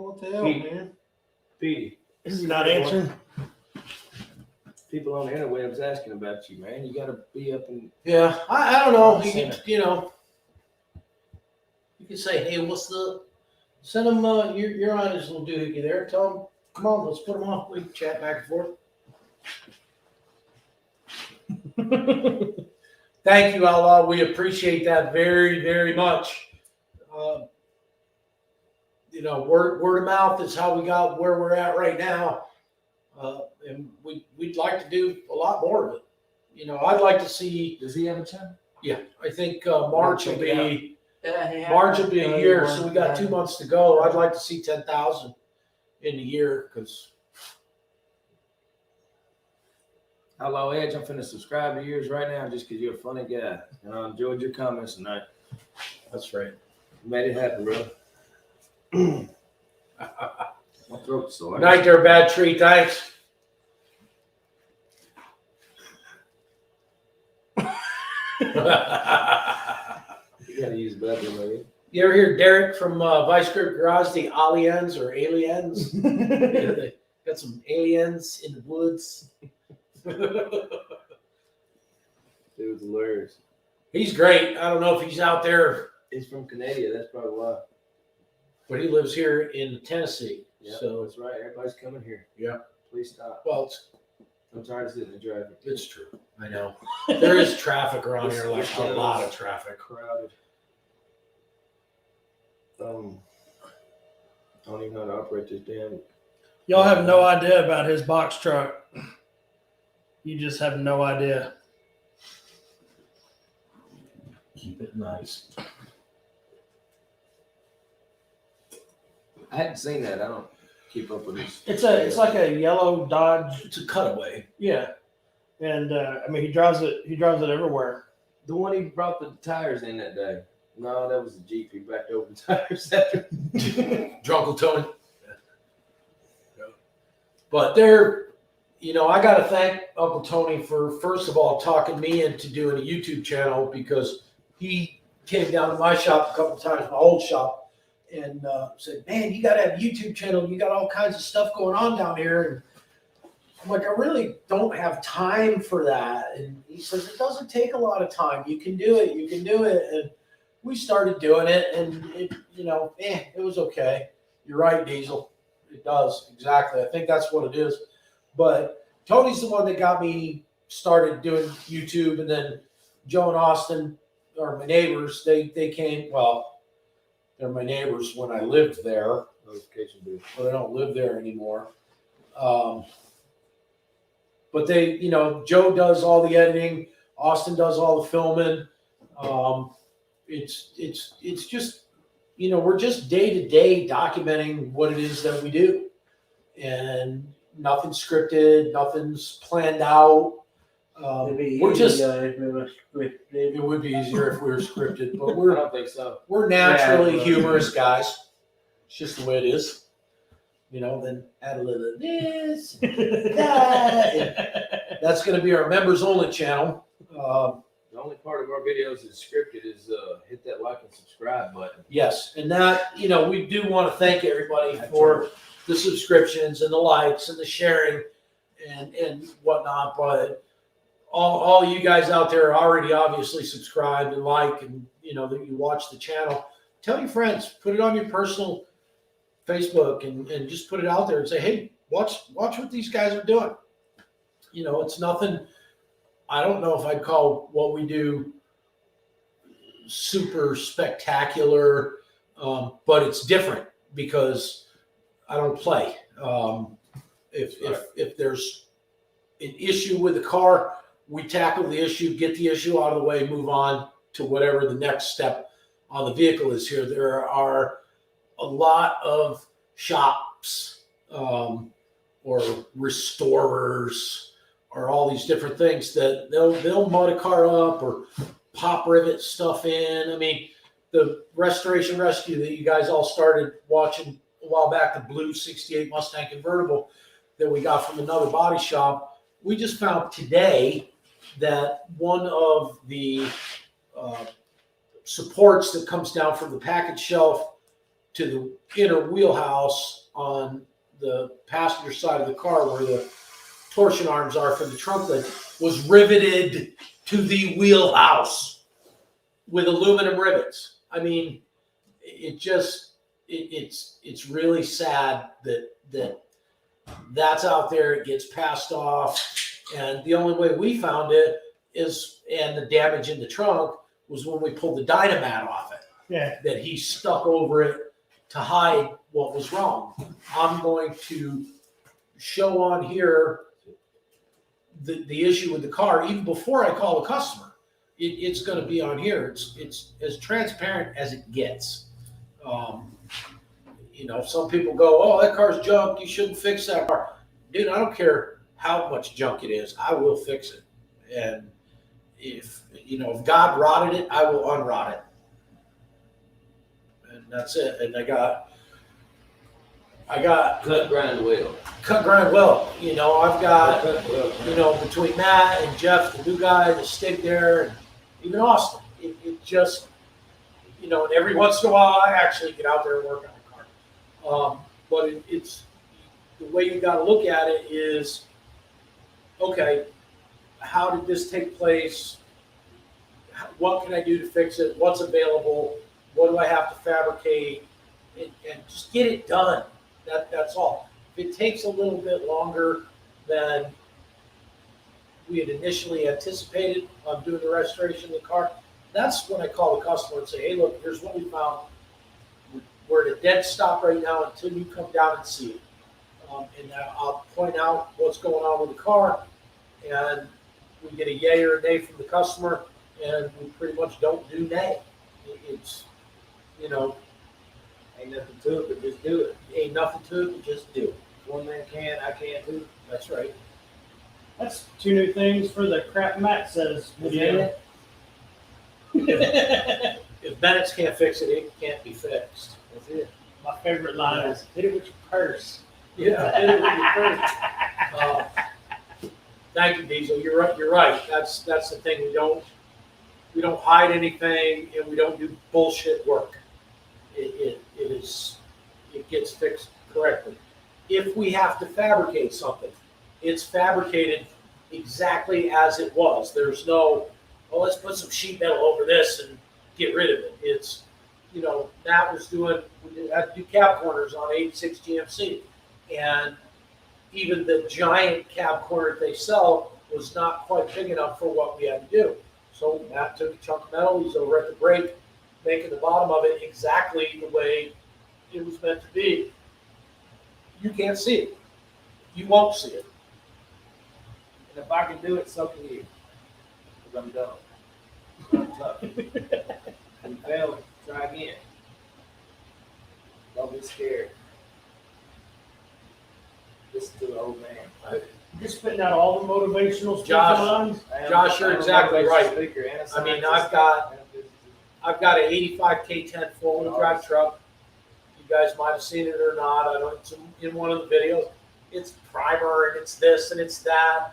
what the hell, Pete. man? Petey, Is he not answering? people on the interwebs asking about you, man. You got to be up and Yeah, I don't know. You Center. can, you can say, hey, what's the? Send them. You're on his little doohickey there. Tell them, come on, let's put them on. We can chat back and forth. Thank you, Outlaw. We appreciate that very, very much. Word of mouth is how we got where we're at right now, and we'd like to do a lot more of it. I'd like to see. does he have a channel? Yeah, I think March will Check it be. Yeah, March will be a year, so we got 2 months to go. I'd like to see 10,000 in a year because Outlaw Edge, I'm finna subscribe to yours right now just because you're a funny guy. And I enjoyed your comments tonight. that's right. You made it happen, bro. My throat's sore. Night there, bad tree. Thanks. You gotta use the bathroom, maybe. You ever hear Derek from Vice Grip Garage, the aliens or aliens? They got some aliens in the woods. Dude's hilarious. He's great. I don't know if he's out there, He's from Canada. That's probably why. but he lives here in Tennessee. Yeah, So, that's right. Everybody's coming here. Yeah. Please stop. well, I'm tired of sitting in traffic. it's true. I know. There is traffic around here, like a lot of traffic. Crowded. I don't even know how to operate this damn. Y'all have no idea about his box truck. You just have no idea. Keep it nice. I hadn't seen that. I don't keep up with this. It's like a yellow Dodge. It's a cutaway. Yeah, and he drives it. He drives it everywhere. The one he brought the tires in that day. No, that was the Jeep. He backed over the tires after. Drunkle Tony. But I got to thank Uncle Tony for, first of all, talking me into doing a YouTube channel because he came down to my shop a couple of times, my old shop, and said, man, you got to have a YouTube channel. You got all kinds of stuff going on down here. And I'm like, I really don't have time for that. And he says, it doesn't take a lot of time. You can do it. You can do it. And we started doing it, and it was okay. You're right, Diesel. It does, exactly. I think that's what it is. But Tony's the one that got me started doing YouTube, and then Joe and Austin are my neighbors. They came, well, they're my neighbors when I lived there, Notification booth. but I don't live there anymore. But they, Joe does all the editing. Austin does all the filming. It's just, we're just day to day documenting what it is that we do, and nothing's scripted, nothing's planned out. We're just, it would be easier if we were scripted, but I don't think so. we're naturally Yeah. humorous guys. It's just the way it is. Then add a little of this, that. And that's going to be our members only channel. The only part of our videos that's scripted is hit that like and subscribe button. Yes, and that, we do want to thank everybody for the subscriptions and the likes and the sharing and whatnot. But all you guys out there are already obviously subscribed and like, and that you watch the channel. Tell your friends, put it on your personal Facebook and just put it out there and say, hey, watch what these guys are doing. It's nothing. I don't know if I'd call what we do super spectacular, but it's different because I don't play. If there's an issue with the car, we tackle the issue, get the issue out of the way, move on to whatever the next step on the vehicle is here. There are a lot of shops or restorers or all these different things that they'll mud a car up or pop rivet stuff in. I mean, the Restoration Rescue that you guys all started watching a while back, the blue 68 Mustang convertible, that we got from another body shop. We just found today that one of the supports that comes down from the package shelf to the inner wheelhouse on the passenger side of the car where the torsion arms are for the trunk lid was riveted to the wheelhouse with aluminum rivets. I mean, it's really sad that that's out there. It gets passed off, and the only way we found it is, and the damage in the trunk was when we pulled the dynamat off it. Yeah. That he stuck over it to hide what was wrong. I'm going to show on here the issue with the car even before I call the customer. It's going to be on here. It's as transparent as it gets. Some people go, "Oh, that car's junk. You shouldn't fix that car." Dude, I don't care how much junk it is. I will fix it. And if God rotted it, I will unrot it. And that's it. And I got Cut grind well. cut grind well. I've got between Matt and Jeff, the new guy, the stick there, and even Austin. It just and every once in a while I actually get out there and work on the car. But it's the way you got to look at it is, okay, how did this take place? What can I do to fix it? What's available? What do I have to fabricate? And just get it done. That's all. If it takes a little bit longer than we had initially anticipated on doing the restoration of the car, that's when I call the customer and say, "Hey, look, here's what we found. We're at a dead stop right now until you come down and see it." And I'll point out what's going on with the car, and we get a yay or a nay from the customer, and we pretty much don't do nay. It's, Ain't nothing to it, but just do it. ain't nothing to it, but just do it. One man can, I can't do. That's right. That's 2 new things for the crap Matt says video. If Bennett's can't fix it, it can't be fixed. That's it. My favorite line is, "Hit it with your purse." Yeah, hit it with your first. Thank you, Diesel. You're right. You're right. That's the thing. We don't hide anything, and we don't do bullshit work. It gets fixed correctly. If we have to fabricate something, it's fabricated exactly as it was. There's no, "Oh, let's put some sheet metal over this and get rid of it." It's, Matt was we had to do cab corners on 86 GMC, and even the giant cab corner they sell was not quite big enough for what we had to do. So Matt took a chunk of metal. He's over at the brake, making the bottom of it exactly the way it was meant to be. You can't see it. You won't see it. And if I can do it, so can you. Because I'm dumb. I'm tough. If you fail, try again. Don't be scared. Listen to the old man. You're spitting out all the motivational speaking Josh. lines. Josh, you're exactly right. Speaker and a I mean, scientist. I've got an 85 K10 four-wheel drive truck. You guys might have seen it or not. I don't. It's in one of the videos. It's primer and it's this and it's that.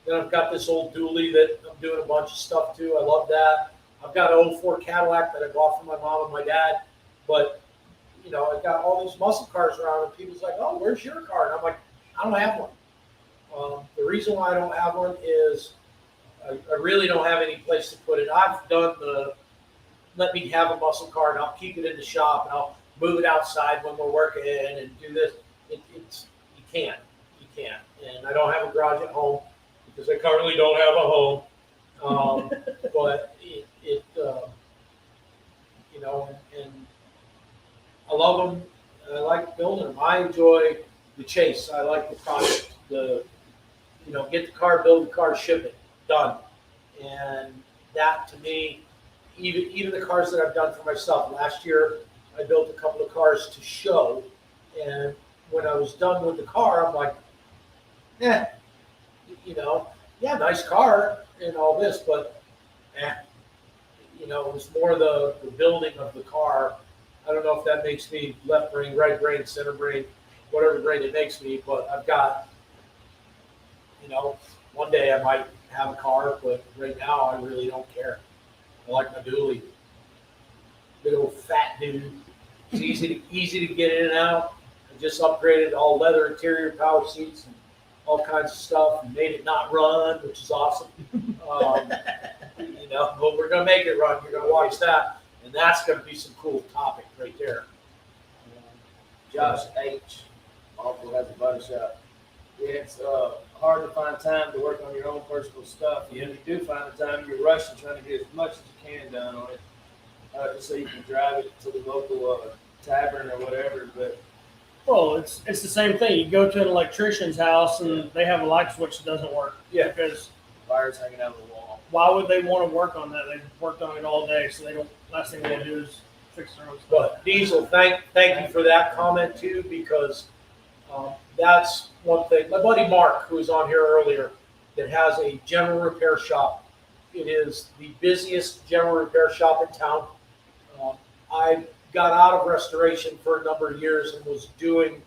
Then I've got this old dually that I'm doing a bunch of stuff to. I love that. I've got an 04 Cadillac that I bought from my mom and my dad. But, I've got all these muscle cars around and people's like, "Oh, where's your car?" And I'm like, "I don't have one." The reason why I don't have one is I really don't have any place to put it. I've done let me have a muscle car and I'll keep it in the shop and I'll move it outside when we're working and do this. You can't. And I don't have a garage at home because I currently don't have a home. But and I love them. And I like building them. I enjoy the chase. I like the project. Get the car, build the car, ship it, done. And that to me, even the cars that I've done for myself. Last year, I built a couple of cars to show, and when I was done with the car, I'm like, yeah, nice car and all this, but it was more the building of the car. I don't know if that makes me left brain, right brain, center brain, whatever brain it makes me, but I've got you know, one day I might have a car, but right now I really don't care. I like my dually. Big old fat dude. It's easy to get in and out. I just upgraded all leather interior power seats and all kinds of stuff and made it not run, which is awesome. You know, but we're gonna make it run. You're gonna watch that, and that's gonna be some cool topic right there. Josh H. also has a body shop. Yeah, it's hard to find time to work on your own personal stuff. And when you do find the time, you're rushing trying to get as much as you can done on it, just so you can drive it to the local tavern or whatever. But Well, it's the same thing. You go to an electrician's house and they have a light switch that doesn't work. Yeah. Because wires hanging out of the wall. why would they want to work on that? They've worked on it all day, so they don't. Last thing they do is fix their own stuff. But Diesel, thank you for that comment too, because that's one thing. My buddy Mark, who was on here earlier, that has a general repair shop. It is the busiest general repair shop in town. I got out of restoration for a number of years and was doing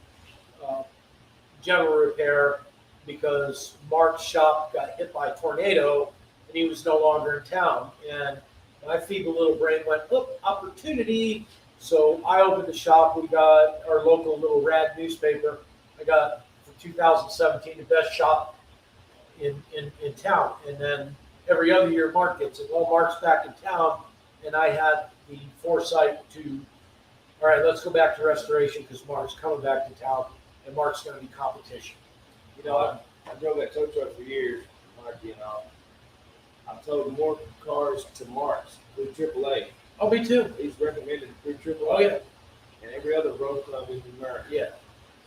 general repair because Mark's shop got hit by a tornado and he was no longer in town. And my feeble little brain went, look, opportunity. So I opened the shop. We got our local little rad newspaper. I got for 2017 the best shop in town. And then every other year Mark gets it. Well, Mark's back in town, and I had the foresight to, all right, let's go back to restoration because Mark's coming back to town, and Mark's going to be competition. You know, I drove that tow truck for years, Mark, you know. I've towed more cars to Mark's through AAA. Oh, me too. He's recommended through AAA. Oh, yeah. And every other road club in America. Yeah.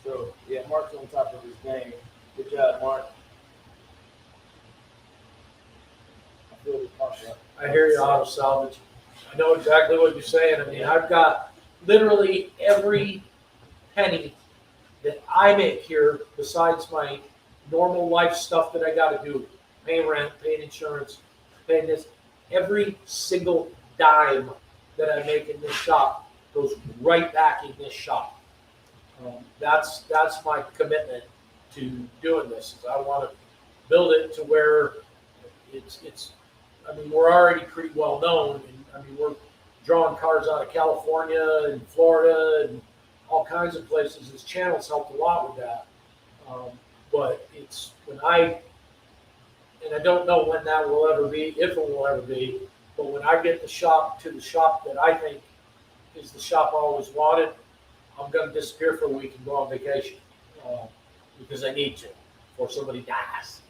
So, yeah, Mark's on top of his game. Good job, Mark. I feel this pop-up. I hear you, auto salvage. I know exactly what you're saying. I mean, I've got literally every penny that I make here, besides my normal life stuff that I got to do, paying rent, paying insurance, paying this, every single dime that I make in this shop goes right back in this shop. That's my commitment to doing this. Is I want to build it to where it's. I mean, we're already pretty well known, and I mean, we're drawing cars out of California and Florida and all kinds of places. This channel's helped a lot with that. But it's when and I don't know when that will ever be, if it will ever be, but when I get the shop to the shop that I think is the shop I always wanted, I'm going to disappear for a week and go on vacation because I need to, before somebody dies.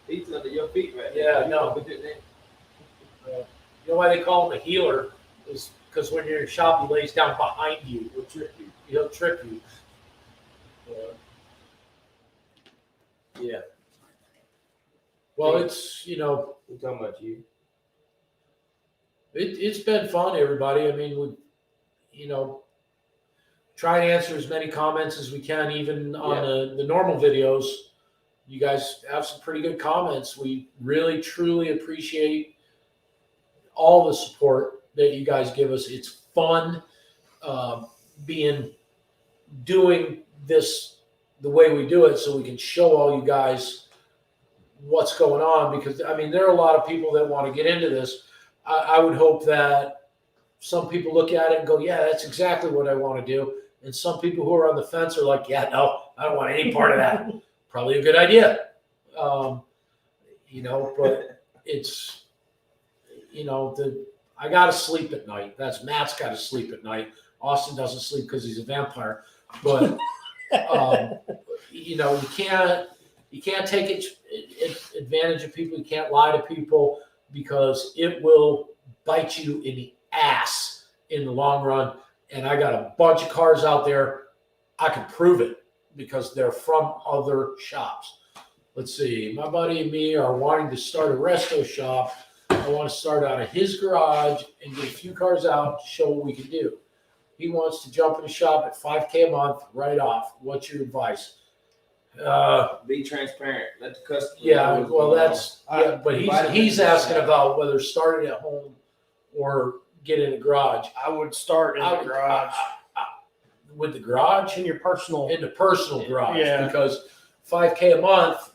He's under your feet right Yeah, now. no. You know why they call him a healer? Is because when you're in your shop, he lays down behind you. He'll trip you. He'll trip you. Yeah. Well, it's, you know, We're talking about you. it's been fun, everybody. I mean, we, you know, try and answer as many comments as we can, even on the normal videos. You guys have some pretty good comments. We really, truly appreciate all the support that you guys give us. It's fun doing this the way we do it so we can show all you guys what's going on, because I mean, there are a lot of people that want to get into this. I would hope that some people look at it and go, yeah, that's exactly what I want to do. And some people who are on the fence are like, yeah, no, I don't want any part of that. Probably a good idea. You know, but it's, you know, I got to sleep at night. Matt's got to sleep at night. Austin doesn't sleep because he's a vampire. But, you know, you can't take advantage of people. You can't lie to people, because it will bite you in the ass in the long run. And I got a bunch of cars out there. I can prove it because they're from other shops. Let's see. My buddy and me are wanting to start a resto shop. I want to start out of his garage and get a few cars out to show what we can do. He wants to jump in the shop at $5,000 a month right off. What's your advice? Be transparent. Let the customer. Yeah, know well, what's going on. but he's asking about whether starting at home or get in a garage. I would start in the garage. With the garage? In your personal. In the personal garage. Yeah. Because $5K a month,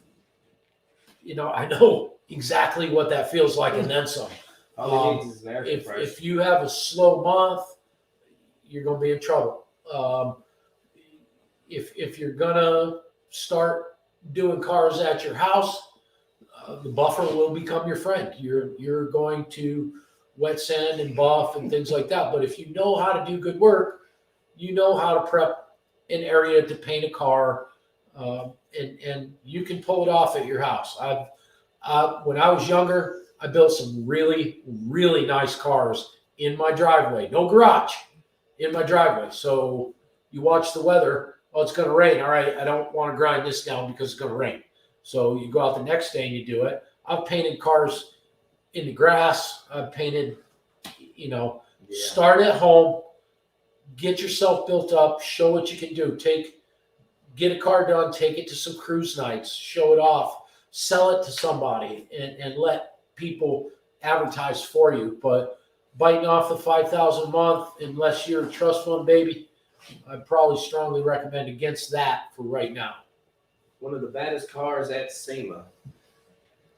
you know, I know exactly what that feels like and then some. All he needs is an air If compressor. you have a slow month, you're going to be in trouble. If you're going to start doing cars at your house, the buffer will become your friend. You're going to wet sand and buff and things like that. But if you know how to do good work, you know how to prep an area to paint a car, and you can pull it off at your house. When I was younger, I built some really, really nice cars in my driveway. No garage, in my driveway. So you watch the weather. Oh, it's going to rain. All right, I don't want to grind this down because it's going to rain. So you go out the next day and you do it. I've painted cars in the grass. I've painted, start at home, get yourself built up, show what you can do. Get a car done, take it to some cruise nights, show it off, sell it to somebody, and let people advertise for you. But biting off the $5,000 a month, unless you're a trust fund baby, I'd probably strongly recommend against that for right now. One of the baddest cars at SEMA.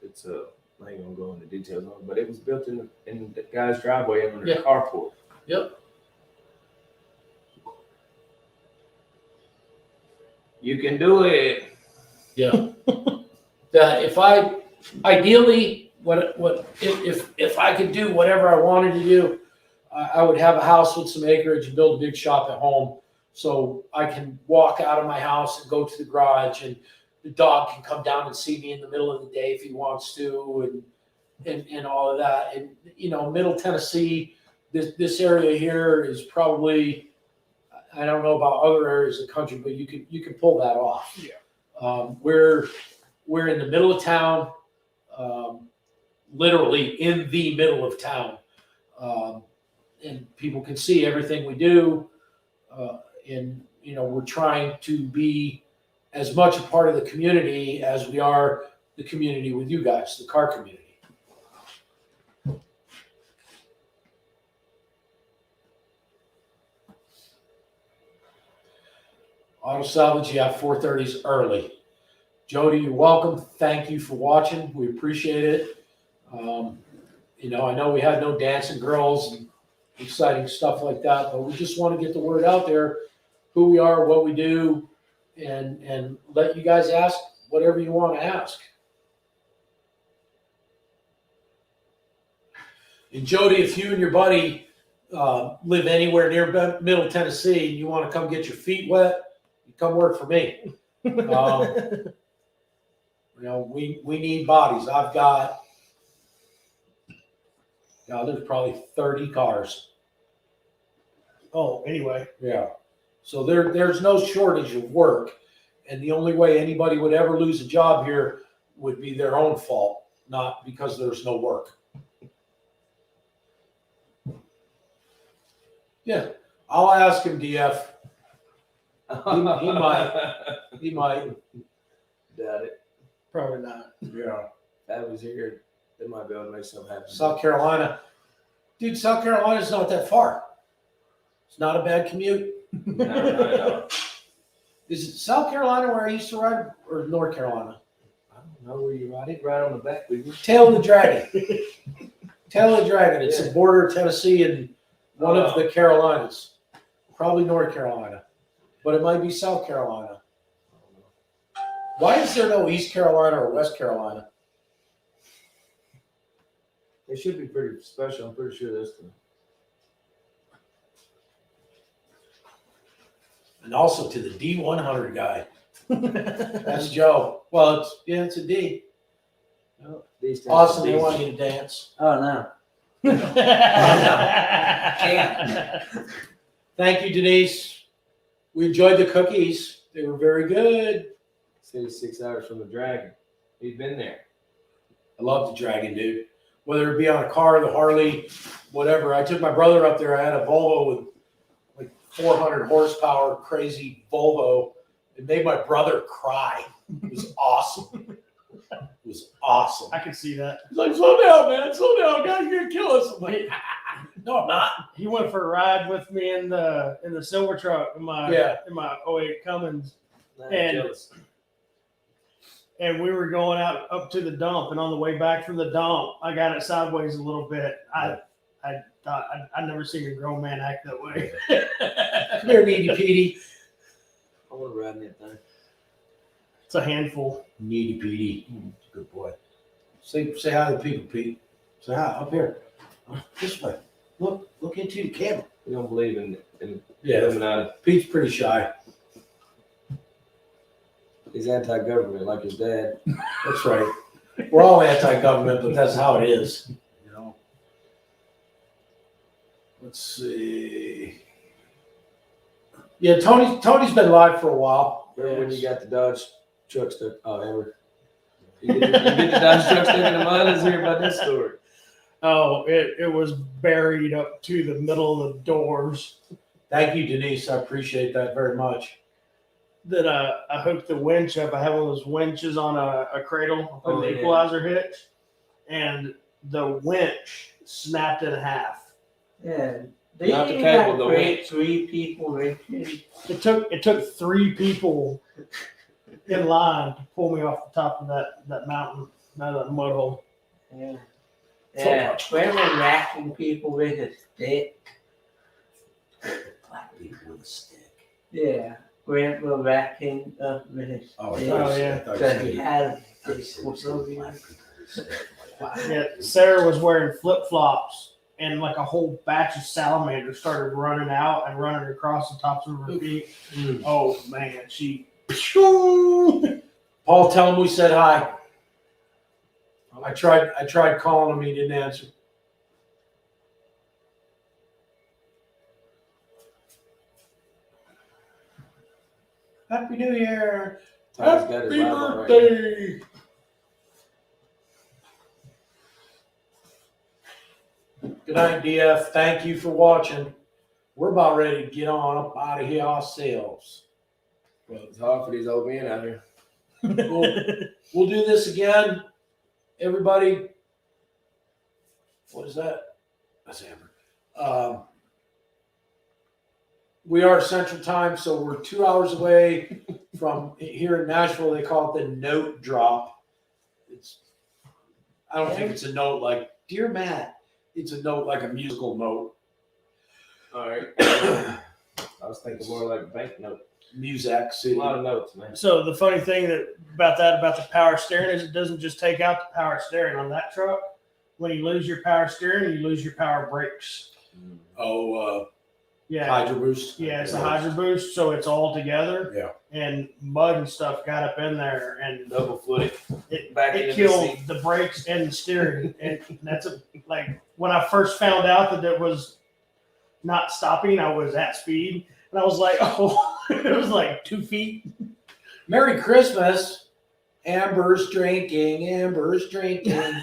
It's I ain't gonna go into details on it, but it was built in the guy's driveway in their carport. Yep. You can do it. Yeah. That if I could do whatever I wanted to do, I would have a house with some acreage and build a big shop at home, so I can walk out of my house and go to the garage, and the dog can come down and see me in the middle of the day if he wants to, and all of that. And Middle Tennessee, this area here is probably, I don't know about other areas of the country, but you can pull that off. Yeah. We're in the middle of town, literally in the middle of town, and people can see everything we do. And we're trying to be as much a part of the community as we are the community with you guys, the car community. Auto Salvage, you have 4:30s early. Jody, you're welcome. Thank you for watching. We appreciate it. I know we had no dancing girls and exciting stuff like that, but we just want to get the word out there, who we are, what we do, and let you guys ask whatever you want to ask. And Jody, if you and your buddy live anywhere near Middle Tennessee and you want to come get your feet wet, you come work for me. We need bodies. I've got, there's probably 30 cars. Oh, anyway. Yeah. So there's no shortage of work. And the only way anybody would ever lose a job here would be their own fault, not because there's no work. Yeah. I'll ask him, DF. He might. Doubt it. Probably not. Yeah. If I was here, they might be able to make something happen. South Carolina. Dude, South Carolina's not that far. It's not a bad commute. No. Is it South Carolina where I used to ride, or North Carolina? I don't know where you ride it. Right on the back with you. Tail of the Dragon. Tail of the Dragon. It's the border of Tennessee and one of the Carolinas. Probably North Carolina. But it might be South Carolina. Why is there no East Carolina or West Carolina? It should be pretty special. I'm pretty sure that's the. And also to the D100 guy. That's Joe. Well, it's a D. Awesome. They want you to dance. Oh, no. Thank you, Denise. We enjoyed the cookies. They were very good. Said he's 6 hours from the Dragon. He's been there. I love the Dragon, dude. Whether it be on a car, the Harley, whatever. I took my brother up there. I had a Volvo with like 400 horsepower, crazy Volvo. It made my brother cry. It was awesome. It was awesome. I can see that. He's like, slow down, man. Slow down. God, you're going to kill us. I'm like, no, I'm not. He went for a ride with me in the silver truck in my 08 Cummins. Nah, And- jealous. and we were going out up to the dump, and on the way back from the dump, I got it sideways a little bit. I thought I'd never seen a grown man act that way. Come here, Needy Petey. I want to ride in that thing. It's a handful. Needy Petey. Good boy. Say hi to the people, Pete. Say hi up here. This way. Look into the camera. We don't believe in Yeah, Illuminati. Pete's pretty shy. He's anti-government like his dad. That's right. We're all anti-government, but that's how it is. You know. Let's see. Yeah, Tony's been live for a while. Remember when you got the Dodge truck stuck? Oh, ever. You get the Dodge truck stuck in the mud? Let's hear about this story. Oh, it was buried up to the middle of the doors. Thank you, Denise. I appreciate that very much. That I hooked the winch up. I have one of those winches on a cradle, Oh, the yeah. equalizer hitch, and the winch snapped in half. Yeah. Not the cable, the great winch. 3 people, Richard. It took 3 people in line to pull me off the top of that mountain, out of that mud hole. Yeah. Yeah. We were racking people with a stick. Black people with a stick. Yeah. We were racking up with a stick. Oh, yeah. So he had a stick was over here. Yeah, Sarah was wearing flip flops, and like a whole batch of salamanders started running out and running across the tops of her feet. Oh man, she. Paul, tell him we said hi. I tried calling him. He didn't answer. Happy New Year. Tyler's got his Happy live on right birthday. Good night, DF. Thank you for watching. We're about ready to get on up out of here ourselves. now. Well, it's hard for these old men out here. We'll do this again. Everybody. What is that? That's Amber. We are Central Time, so we're 2 hours away from here in Nashville. They call it the note drop. I don't think it's a note like "Dear Matt." It's a note like a musical note. All right. I was thinking more like a banknote. Music. A lot of notes, man. So the funny thing about the power steering is it doesn't just take out the power steering on that truck. When you lose your power steering, you lose your power brakes. Yeah. Hydro boost. Yeah, it's a hydro boost, so it's all together. Yeah. And mud and stuff got up in there, and Double footed. it Back in the killed seat. the brakes and the steering. And that's like when I first found out that it was not stopping, I was at speed, and I was like, oh, it was like 2 feet. Merry Christmas. Amber's drinking. Amber's drinking.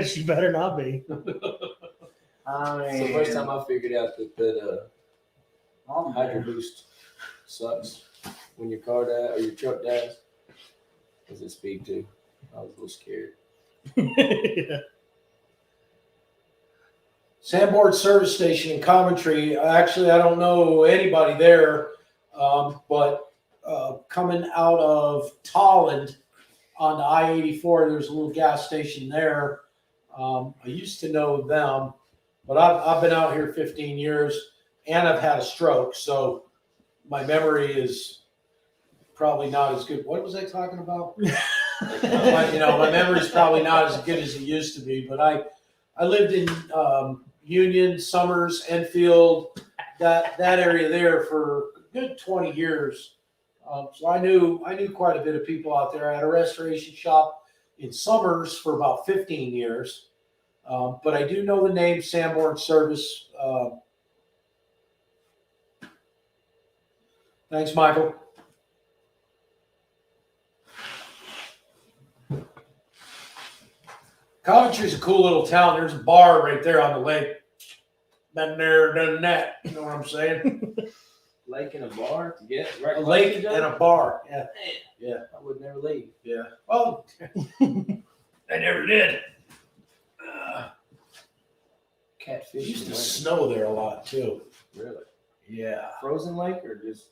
She better not be. It's the first time I figured out that hydro boost sucks when your car dies or your truck dies. Because it speed too. I was a little scared. Yeah. Sanborn Service Station in Coventry. Actually, I don't know anybody there, but coming out of Tolland on the I-84, there's a little gas station there. I used to know them, but I've been out here 15 years, and I've had a stroke, so my memory is probably not as good. What was I talking about? My memory is probably not as good as it used to be, but I lived in Union, Summers, Enfield, that area there for a good 20 years. So I knew quite a bit of people out there. I had a restoration shop in Summers for about 15 years. But I do know the name Sanborn Service. Thanks, Michael. Coventry's a cool little town. There's a bar right there on the lake. Been there, done that. You know what I'm saying? Lake and a bar to get right. A lake and a bar. Yeah. Yeah. I would never leave. Yeah. Well, I never did. Catfish. It used to and snow there a lot too. Really? Yeah. Frozen lake or just?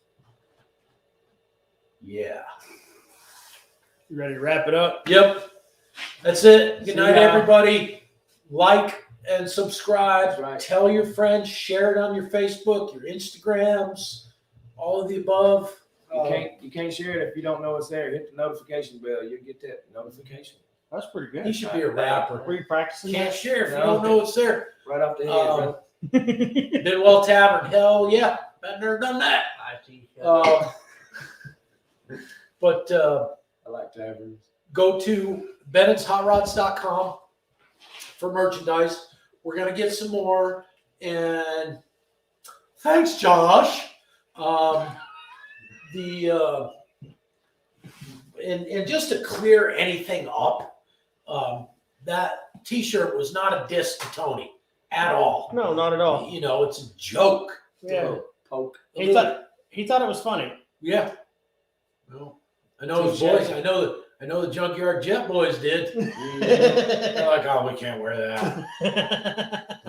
Yeah. You ready to wrap it up? Yep. That's it. Good See night, ya. everybody. Like and subscribe. That's right. Tell your friends. Share it on your Facebook, your Instagrams, all of the above. You can't share it if you don't know it's there. Hit the notification bell. You'll get that notification That's pretty He good. should be a rapper. Were you practicing Can't that? share if you No. don't know it's there. right off the head. Brother. Bidwell Tavern. Hell yeah. I've never done that. I see. But I like taverns. go to Bennett'sHotRods.com for merchandise. We're going to get some more. And thanks, Josh. And just to clear anything up, that T-shirt was not a diss to Tony at all. No, not at all. You know, it's a joke. Yeah. Poke. He thought it was funny. Yeah. Well, I know his boys. I know the Junkyard Jet boys did. They're like, oh, we can't wear that.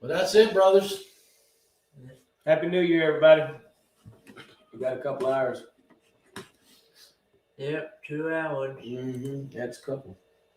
But that's it, brothers. Happy New Year, everybody. We got a couple hours. Yep, 2 hours. That's a couple.